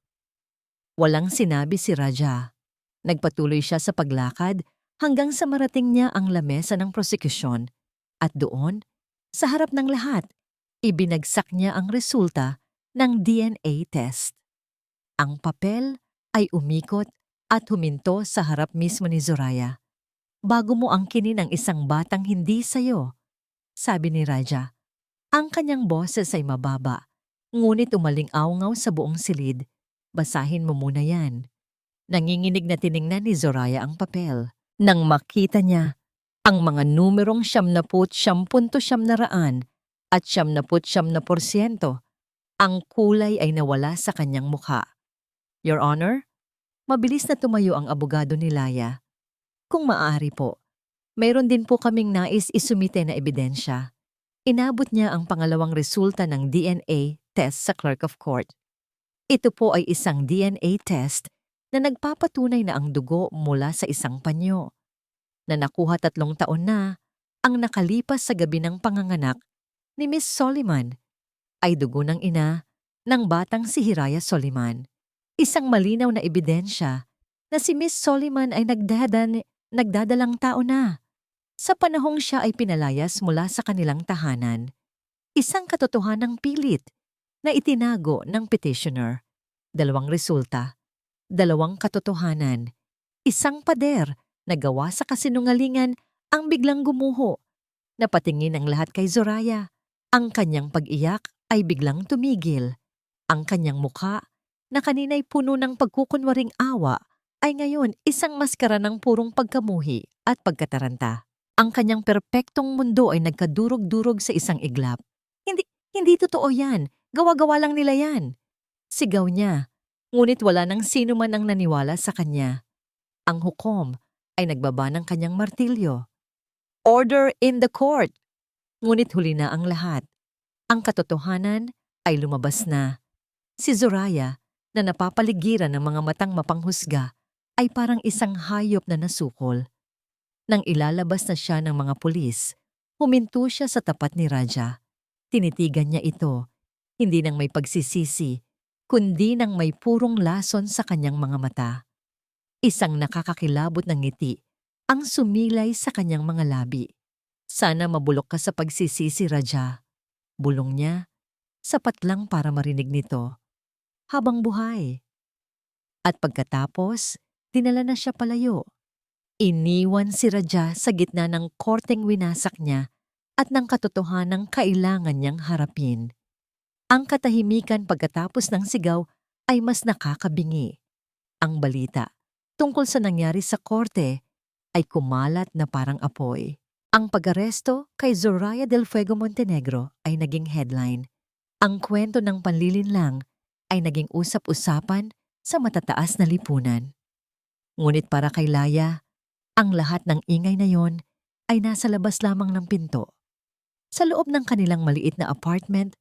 Walang sinabi si Raja. Nagpatuloy siya sa paglakad hanggang sa marating niya ang lamesa ng prosekusyon. At doon, sa harap ng lahat, ibinagsak niya ang resulta ng DNA test. Ang papel ay umikot at huminto sa harap mismo ni Zoraya. Bago mo angkinin ang isang batang hindi sayo, sabi ni Raja. Ang kanyang boses ay mababa, ngunit umaling-awngaw sa buong silid. Basahin mo muna yan. Nanginginig na tiningnan ni Zoraya ang papel. Nang makita niya ang mga numerong 70.9% at 79%, ang kulay ay nawala sa kanyang mukha. Your Honor, mabilis na tumayo ang abogado ni Laya. Kung maaari po, mayroon din po kaming nais isumite na ebidensya. Inabot niya ang pangalawang resulta ng DNA test sa Clerk of Court. Ito po ay isang DNA test na nagpapatunay na ang dugo mula sa isang panyo, na nakuha 3 taon na ang nakalipas sa gabi ng panganganak ni Miss Soliman, ay dugo ng ina ng batang si Hiraya Soliman. Isang malinaw na ebidensya na si Miss Soliman ay nagdadalang tao na sa panahong siya ay pinalayas mula sa kanilang tahanan. Isang katotohanang pilit na itinago ng petitioner. 2 resulta. Dalawang katotohanan. Isang pader na gawa sa kasinungalingan ang biglang gumuho. Napatingin ang lahat kay Zoraya. Ang kanyang pag-iyak ay biglang tumigil. Ang kanyang mukha, na kanina'y puno ng pagkukunwaring awa, ay ngayon isang maskara ng purong pagkamuhi at pagkataranta. Ang kanyang perpektong mundo ay nagkadurog-durog sa isang iglap. Hindi totoo yan. Gawa-gawa lang nila yan. Sigaw niya, ngunit wala nang sino man ang naniwala sa kanya. Ang hukom ay nagbaba ng kanyang martilyo. Order in the court! Ngunit huli na ang lahat. Ang katotohanan ay lumabas na. Si Zoraya, na napapaligiran ng mga matang mapanghusga, ay parang isang hayop na nasukol. Nang ilalabas na siya ng mga pulis, huminto siya sa tapat ni Raja. Tinitigan niya ito, hindi nang may pagsisisi, kundi nang may purong lason sa kanyang mga mata. Isang nakakakilabot na ngiti ang sumilay sa kanyang mga labi. Sana mabulok ka sa pagsisisi, Raja. Bulong niya, sapat lang para marinig nito. Habang buhay. At pagkatapos, dinala na siya palayo. Iniwan si Raja sa gitna ng korteng winasak niya at ng katotohanang kailangan niyang harapin. Ang katahimikan pagkatapos ng sigaw ay mas nakakabingi. Ang balita tungkol sa nangyari sa korte ay kumalat na parang apoy. Ang pag-aresto kay Zoraya del Fuego Montenegro ay naging headline. Ang kwento ng panlilinlang ay naging usap-usapan sa matataas na lipunan. Ngunit para kay Laya, ang lahat ng ingay na yon ay nasa labas lamang ng pinto. Sa loob ng kanilang maliit na apartment,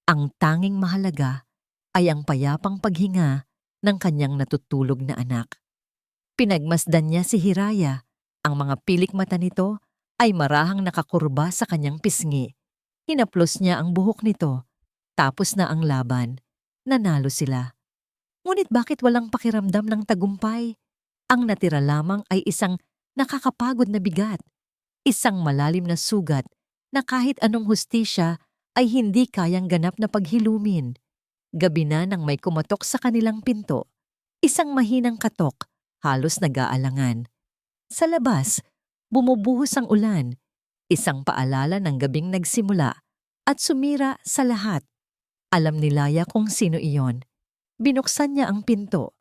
ang tanging mahalaga ay ang payapang paghinga ng kanyang natutulog na anak. Pinagmasdan niya si Hiraya. Ang mga pilik mata nito ay marahang nakakurba sa kanyang pisngi. Hinaplos niya ang buhok nito. Tapos na ang laban. Nanalo sila. Ngunit bakit walang pakiramdam ng tagumpay? Ang natira lamang ay isang nakakapagod na bigat. Isang malalim na sugat na kahit anong hustisya ay hindi kayang ganap na paghilumin. Gabi na nang may kumatok sa kanilang pinto. Isang mahinang katok, halos nag-aalangan. Sa labas, bumubuhos ang ulan. Isang paalala ng gabing nagsimula at sumira sa lahat. Alam ni Laya kung sino iyon. Binuksan niya ang pinto.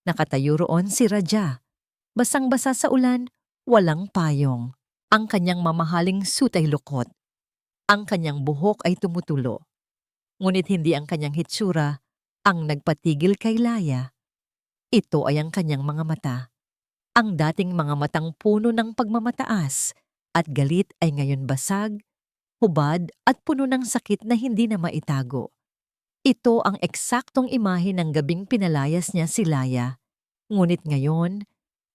Nakatayo roon si Raja. Basang-basa sa ulan, walang payong. Ang kanyang mamahaling suit ay lukot. Ang kanyang buhok ay tumutulo. Ngunit hindi ang kanyang hitsura ang nagpatigil kay Laya. Ito ay ang kanyang mga mata. Ang dating mga matang puno ng pagmamataas at galit ay ngayon basag, hubad at puno ng sakit na hindi na maitago. Ito ang eksaktong imahe ng gabing pinalayas niya si Laya. Ngunit ngayon,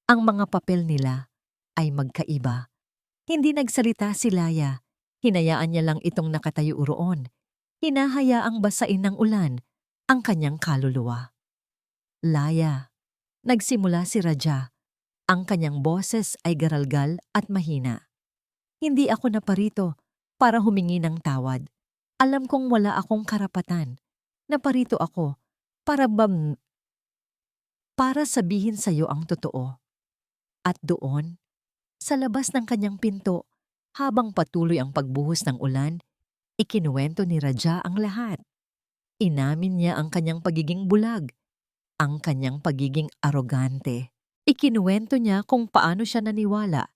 ang mga papel nila ay magkaiba. Hindi nagsalita si Laya. Hinayaan niya lang itong nakatayo roon. Hinahayaang basain ng ulan ang kanyang kaluluwa. Laya. Nagsimula si Raja. Ang kanyang boses ay garalgal at mahina. Hindi ako naparito para humingi ng tawad. Alam kong wala akong karapatan. Naparito ako para sabihin sa iyo ang totoo. At doon, sa labas ng kanyang pinto, habang patuloy ang pagbuhos ng ulan, ikinuwento ni Raja ang lahat. Inamin niya ang kanyang pagiging bulag, ang kanyang pagiging arogante. Ikinuwento niya kung paano siya naniwala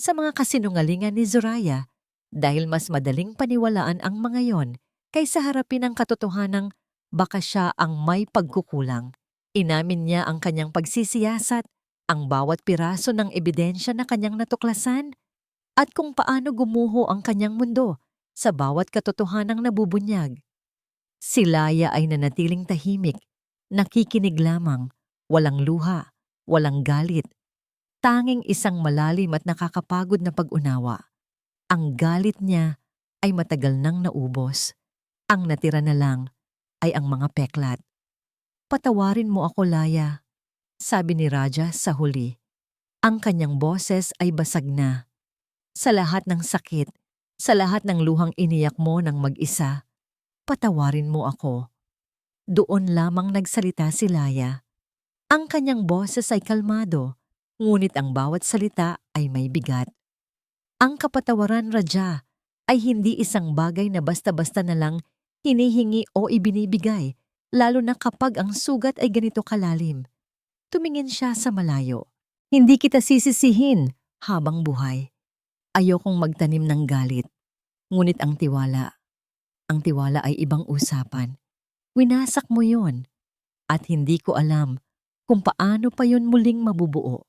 sa mga kasinungalingan ni Zoraya dahil mas madaling paniwalaan ang mga yon kaysa harapin ang katotohanang baka siya ang may pagkukulang. Inamin niya ang kanyang pagsisiyasat, ang bawat piraso ng ebidensya na kanyang natuklasan, at kung paano gumuho ang kanyang mundo sa bawat katotohanang nabubunyag. Si Laya ay nanatiling tahimik, nakikinig lamang, walang luha, walang galit. Tanging isang malalim at nakakapagod na pag-unawa. Ang galit niya ay matagal nang naubos. Ang natira na lang ay ang mga peklat. Patawarin mo ako, Laya, sabi ni Raja sa huli. Ang kanyang boses ay basag na. Sa lahat ng sakit, sa lahat ng luhang iniyak mo ng mag-isa, patawarin mo ako. Doon lamang nagsalita si Laya. Ang kanyang boses ay kalmado, ngunit ang bawat salita ay may bigat. Ang kapatawaran, Raja, ay hindi isang bagay na basta-basta na lang hinihingi o ibinibigay, lalo na kapag ang sugat ay ganito kalalim. Tumingin siya sa malayo. Hindi kita sisisihin habang buhay. Ayokong magtanim ng galit. Ngunit ang tiwala ay ibang usapan. Winasak mo yon at hindi ko alam kung paano pa yon muling mabubuo.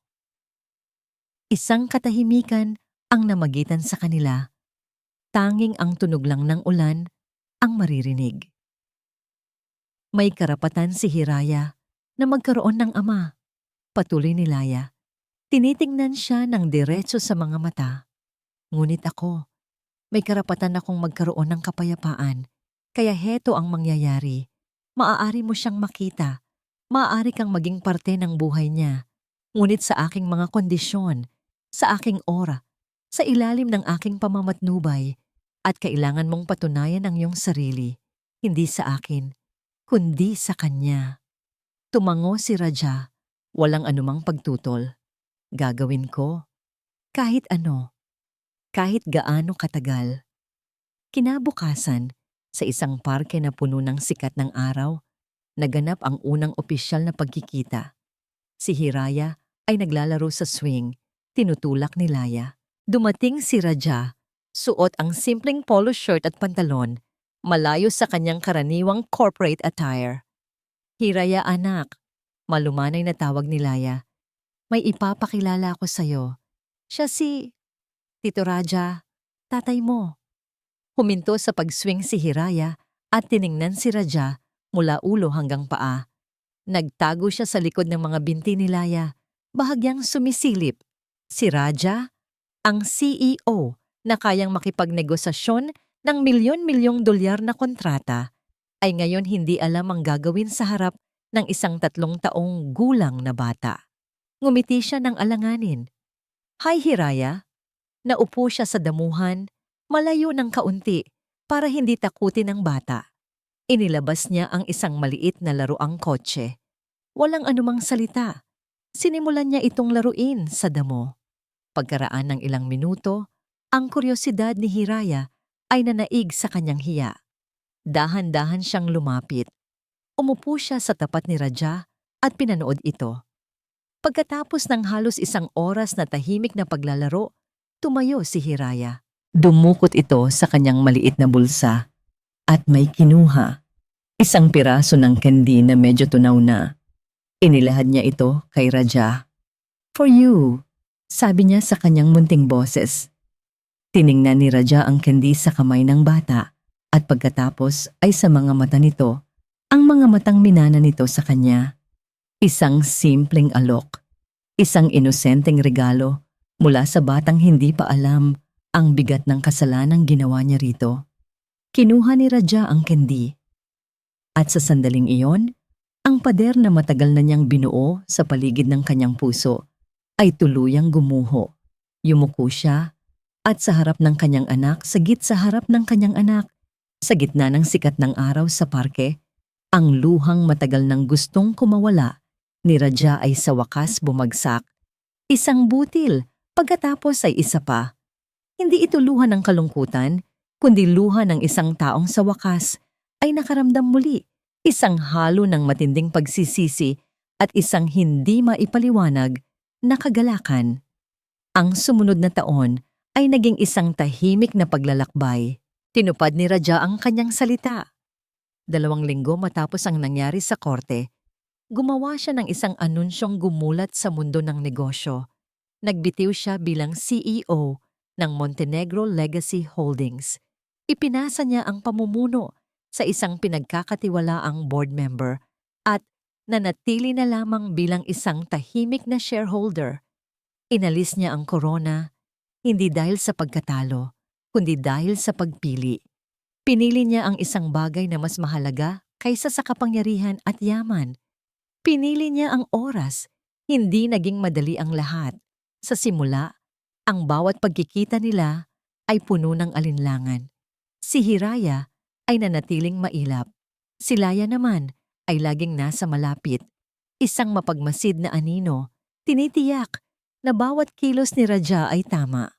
Isang katahimikan ang namagitan sa kanila. Tanging ang tunog lang ng ulan ang maririnig. May karapatan si Hiraya na magkaroon ng ama. Patuloy ni Laya. Tinitingnan siya ng diretso sa mga mata. Ngunit ako, may karapatan akong magkaroon ng kapayapaan. Kaya heto ang mangyayari. Maaari mo siyang makita. Maaari kang maging parte ng buhay niya. Ngunit sa aking mga kondisyon, sa aking ora, sa ilalim ng aking pamamatnubay, at kailangan mong patunayan ang iyong sarili, hindi sa akin, kundi sa kanya. Tumango si Raja, walang anumang pagtutol. Gagawin ko, kahit ano, kahit gaano katagal. Kinabukasan, sa isang parke na puno ng sikat ng araw, naganap ang unang opisyal na pagkikita. Si Hiraya ay naglalaro sa swing, tinutulak ni Laya. Dumating si Raja, suot ang simpleng polo shirt at pantalon, malayo sa kanyang karaniwang corporate attire. Hiraya anak, malumanay na tawag ni Laya. May ipapakilala ko sa'yo. Siya si Tito Raja, tatay mo. Huminto sa pag-swing si Hiraya at tiningnan si Raja mula ulo hanggang paa. Nagtago siya sa likod ng mga binti ni Laya, bahagyang sumisilip. Si Raja, ang CEO na kayang makipagnegosasyon ng milyon-milyong dolyar na kontrata, ay ngayon hindi alam ang gagawin sa harap ng isang 3 taong gulang na bata. Ngumiti siya ng alanganin. Hi Hiraya. Naupo siya sa damuhan, malayo ng kaunti para hindi takutin ng bata. Inilabas niya ang isang maliit na laruang kotse. Walang anumang salita. Sinimulan niya itong laruin sa damo. Pagkaraan ng ilang minuto, ang kuryosidad ni Hiraya ay nanaig sa kanyang hiya. Dahan-dahan siyang lumapit. Umupo siya sa tapat ni Raja at pinanood ito. Pagkatapos ng halos 1 oras na tahimik na paglalaro, tumayo si Hiraya. Dumukot ito sa kanyang maliit na bulsa at may kinuha. Isang piraso ng candy na medyo tunaw na. Inilahad niya ito kay Raja. For you, sabi niya sa kanyang munting boses. Tiningnan ni Raja ang candy sa kamay ng bata at pagkatapos ay sa mga mata nito, ang mga matang minana nito sa kanya. Isang simpleng alok, isang inosenteng regalo mula sa batang hindi pa alam ang bigat ng kasalanang ginawa niya rito. Kinuha ni Raja ang candy. At sa sandaling iyon, ang pader na matagal na niyang binuo sa paligid ng kanyang puso ay tuluyang gumuho. Yumuko siya at sa harap ng kanyang anak, sa harap ng kanyang anak, sa gitna ng sikat ng araw sa parke, ang luhang matagal nang gustong kumawala ni Raja ay sa wakas bumagsak. Isang butil, pagkatapos ay isa pa. Hindi ito luha ng kalungkutan, kundi luha ng isang taong sa wakas ay nakaramdam muli, isang halo ng matinding pagsisisi at isang hindi maipaliwanag na kagalakan. Ang sumunod na taon ay naging isang tahimik na paglalakbay. Tinupad ni Raja ang kanyang salita. 2 linggo matapos ang nangyari sa korte, gumawa siya ng isang anunsyong gumulat sa mundo ng negosyo. Nagbitiw siya bilang CEO ng Montenegro Legacy Holdings. Ipinasa niya ang pamumuno sa isang pinagkakatiwalaang board member at nanatili na lamang bilang isang tahimik na shareholder. Inalis niya ang corona, hindi dahil sa pagkatalo, kundi dahil sa pagpili. Pinili niya ang isang bagay na mas mahalaga kaysa sa kapangyarihan at yaman. Pinili niya ang oras, hindi naging madali ang lahat. Sa simula, ang bawat pagkikita nila ay puno ng alinlangan. Si Hiraya ay nanatiling mailap. Si Laya naman ay laging nasa malapit. Isang mapagmasid na anino, tinitiyak na bawat kilos ni Raja ay tama.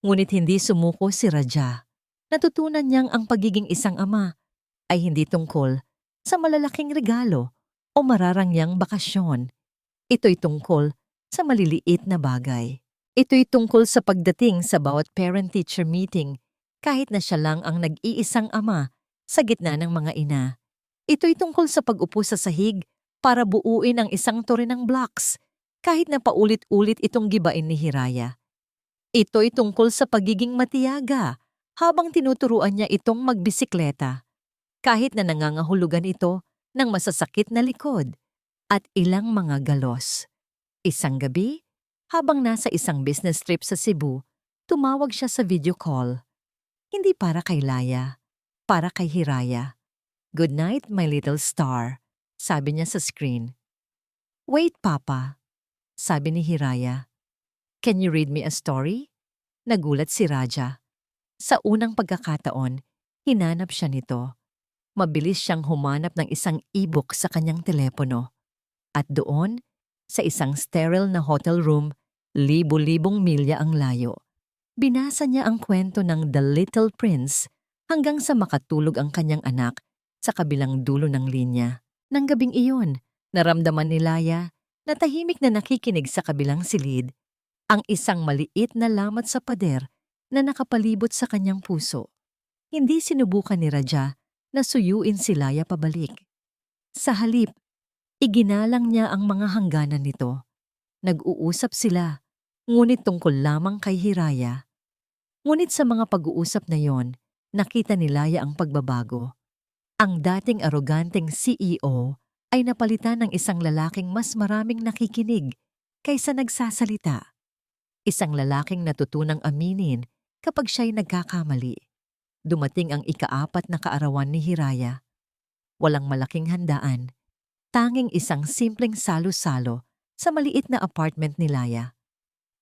Ngunit hindi sumuko si Raja. Natutunan niyang ang pagiging isang ama ay hindi tungkol sa malalaking regalo o mararangyang bakasyon. Ito'y tungkol sa maliliit na bagay. Ito'y tungkol sa pagdating sa bawat parent-teacher meeting kahit na siya lang ang nag-iisang ama sa gitna ng mga ina. Ito'y tungkol sa pag-upo sa sahig para buuin ang isang tore ng blocks kahit na paulit-ulit itong gibain ni Hiraya. Ito'y tungkol sa pagiging matiyaga habang tinuturuan niya itong magbisikleta kahit na nangangahulugan ito ng masasakit na likod at ilang mga galos. Isang gabi, habang nasa isang business trip sa Cebu, tumawag siya sa video call. Hindi para kay Laya, para kay Hiraya. "Good night, my little star," sabi niya sa screen. "Wait, Papa," sabi ni Hiraya. "Can you read me a story?" Nagulat si Raja. Sa unang pagkakataon, hinanap siya nito. Mabilis siyang humanap ng isang e-book sa kanyang telepono. At doon, sa isang sterile na hotel room, libo-libong milya ang layo. Binasa niya ang kwento ng The Little Prince hanggang sa makatulog ang kanyang anak sa kabilang dulo ng linya. Nang gabing iyon, naramdaman ni Laya na tahimik na nakikinig sa kabilang silid ang isang maliit na lamat sa pader na nakapalibot sa kanyang puso. Hindi sinubukan ni Raja na suyuin si Laya pabalik. Sa halip, iginalang niya ang mga hangganan nito. Nag-uusap sila, ngunit tungkol lamang kay Hiraya. Ngunit sa mga pag-uusap na yon, nakita ni Laya ang pagbabago. Ang dating aroganteng CEO ay napalitan ng isang lalaking mas maraming nakikinig kaysa nagsasalita. Isang lalaking natutunang aminin kapag siya'y nagkakamali. Dumating ang ika-4 na kaarawan ni Hiraya. Walang malaking handaan, tanging isang simpleng salo-salo sa maliit na apartment ni Laya.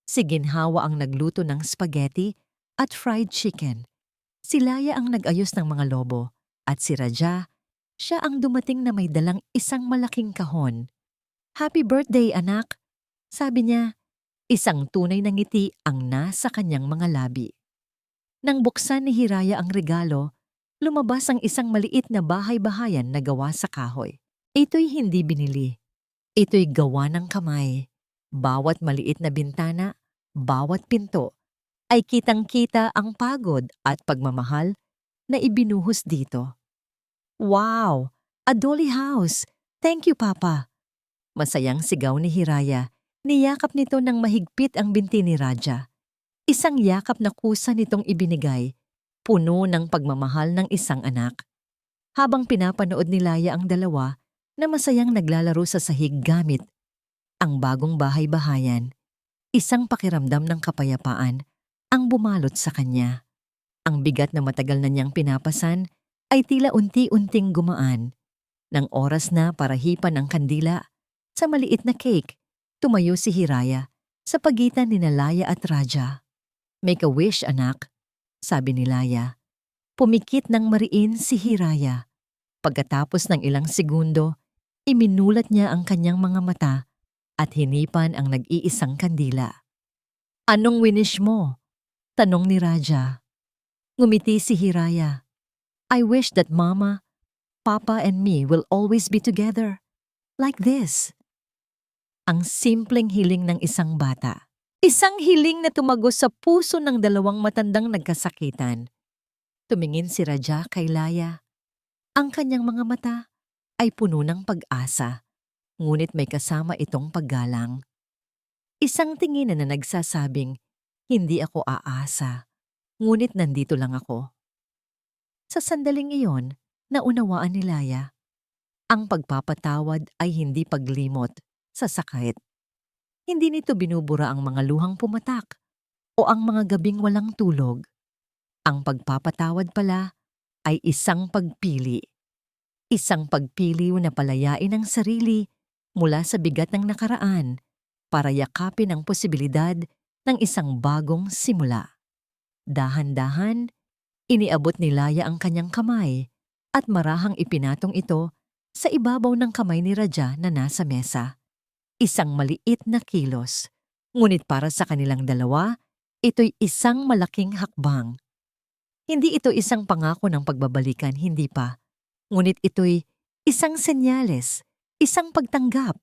Si Ginhawa ang nagluto ng spaghetti at fried chicken. Si Laya ang nag-ayos ng mga lobo at si Raja, siya ang dumating na may dalang isang malaking kahon. "Happy birthday, anak," sabi niya. Isang tunay na ngiti ang nasa kanyang mga labi. Nang buksan ni Hiraya ang regalo, lumabas ang isang maliit na bahay-bahayan na gawa sa kahoy. Ito'y hindi binili. Ito'y gawa ng kamay. Bawat maliit na bintana, bawat pinto, ay kitang-kita ang pagod at pagmamahal na ibinuhos dito. "Wow! A dolly house! Thank you, Papa!" Masayang sigaw ni Hiraya. Niyakap nito ng mahigpit ang binti ni Raja. Isang yakap na kusa nitong ibinigay, puno ng pagmamahal ng isang anak. Habang pinapanood ni Laya ang dalawa na masayang naglalaro sa sahig gamit ang bagong bahay-bahayan, isang pakiramdam ng kapayapaan ang bumalot sa kanya. Ang bigat na matagal na niyang pinapasan ay tila unti-unting gumaan. Nang oras na para hipan ang kandila sa maliit na cake, tumayo si Hiraya sa pagitan ni Laya at Raja. "Make a wish, anak," sabi ni Laya. Pumikit ng mariin si Hiraya. Pagkatapos ng ilang segundo, iminulat niya ang kanyang mga mata at hinipan ang nag-iisang kandila. "Anong winish mo?" tanong ni Raja. Ngumiti si Hiraya. "I wish that Mama, Papa and me will always be together. Like this." Ang simpleng hiling ng isang bata. Isang hiling na tumagos sa puso ng dalawang matandang nagkasakitan. Tumingin si Raja kay Laya. Ang kanyang mga mata ay puno ng pag-asa, ngunit may kasama itong paggalang. Isang tingin na nagsasabing, "Hindi ako aasa, ngunit nandito lang ako." Sa sandaling iyon, naunawaan ni Laya. Ang pagpapatawad ay hindi paglimot sa sakit. Hindi nito binubura ang mga luhang pumatak o ang mga gabing walang tulog. Ang pagpapatawad pala ay isang pagpili. Isang pagpili na palayain ang sarili mula sa bigat ng nakaraan para yakapin ang posibilidad ng isang bagong simula. Dahan-dahan, iniabot ni Laya ang kanyang kamay at marahang ipinatong ito sa ibabaw ng kamay ni Raja na nasa mesa. Isang maliit na kilos. Ngunit para sa kanilang dalawa, ito'y isang malaking hakbang. Hindi ito isang pangako ng pagbabalikan, hindi pa. Ngunit ito'y isang senyales, isang pagtanggap,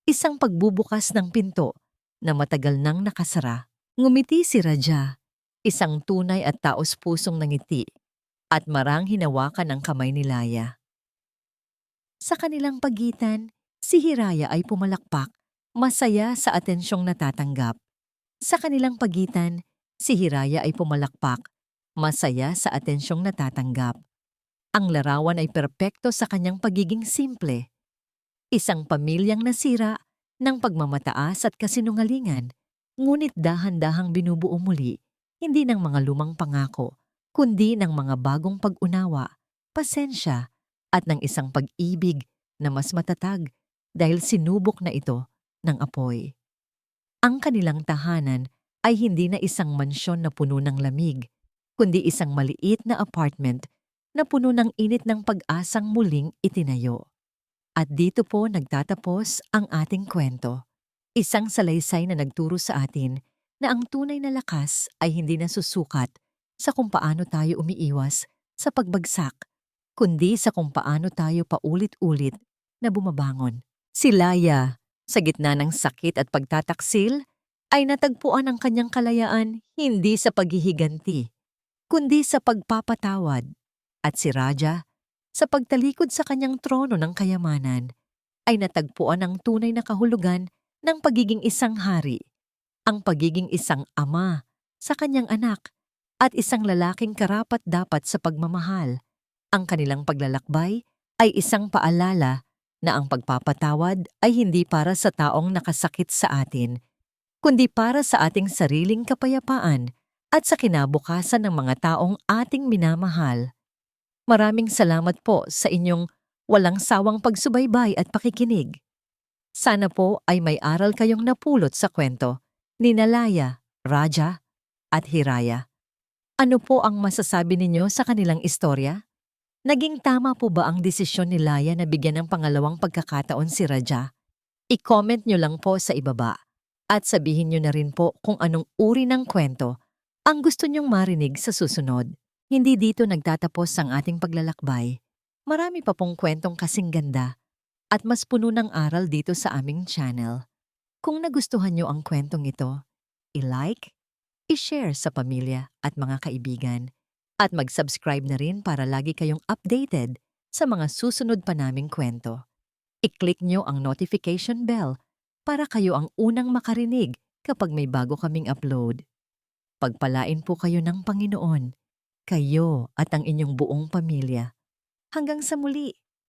isang pagbubukas ng pinto na matagal nang nakasara. Ngumiti si Raja, isang tunay at taos-pusong nangiti, at marang hinawakan ang kamay ni Laya. Sa kanilang pagitan, si Hiraya ay pumalakpak, masaya sa atensyong natatanggap. Sa kanilang pagitan, si Hiraya ay pumalakpak, masaya sa atensyong natatanggap. Ang larawan ay perpekto sa kanyang pagiging simple. Isang pamilyang nasira ng pagmamataas at kasinungalingan, ngunit dahan-dahang binubuo muli, hindi ng mga lumang pangako, kundi ng mga bagong pag-unawa, pasensya, at ng isang pag-ibig na mas matatag dahil sinubok na ito ng apoy. Ang kanilang tahanan ay hindi na isang mansyon na puno ng lamig, kundi isang maliit na apartment na puno ng init ng pag-asang muling itinayo. At dito po nagtatapos ang ating kwento. Isang salaysay na nagturo sa atin na ang tunay na lakas ay hindi nasusukat sa kung paano tayo umiiwas sa pagbagsak, kundi sa kung paano tayo paulit-ulit na bumabangon. Si Laya, sa gitna ng sakit at pagtataksil, ay natagpuan ang kanyang kalayaan hindi sa paghihiganti, kundi sa pagpapatawad. At si Raja, sa pagtalikod sa kanyang trono ng kayamanan, ay natagpuan ang tunay na kahulugan ng pagiging isang hari, ang pagiging isang ama sa kanyang anak, at isang lalaking karapat-dapat sa pagmamahal. Ang kanilang paglalakbay ay isang paalala na ang pagpapatawad ay hindi para sa taong nakasakit sa atin, kundi para sa ating sariling kapayapaan at sa kinabukasan ng mga taong ating minamahal. Maraming salamat po sa inyong walang sawang pagsubaybay at pakikinig. Sana po ay may aral kayong napulot sa kwento ni Laya, Raja, at Hiraya. Ano po ang masasabi ninyo sa kanilang istorya? Naging tama po ba ang desisyon ni Laya na bigyan ng pangalawang pagkakataon si Raja? I-comment nyo lang po sa ibaba at sabihin nyo na rin po kung anong uri ng kwento ang gusto nyong marinig sa susunod. Hindi dito nagtatapos ang ating paglalakbay. Marami pa pong kwentong kasing ganda at mas puno ng aral dito sa aming channel. Kung nagustuhan nyo ang kwentong ito, i-like, i-share sa pamilya at mga kaibigan, at mag-subscribe na rin para lagi kayong updated sa mga susunod pa naming kwento. I-click nyo ang notification bell para kayo ang unang makarinig kapag may bago kaming upload. Pagpalain po kayo ng Panginoon, kayo at ang inyong buong pamilya. Hanggang sa muli!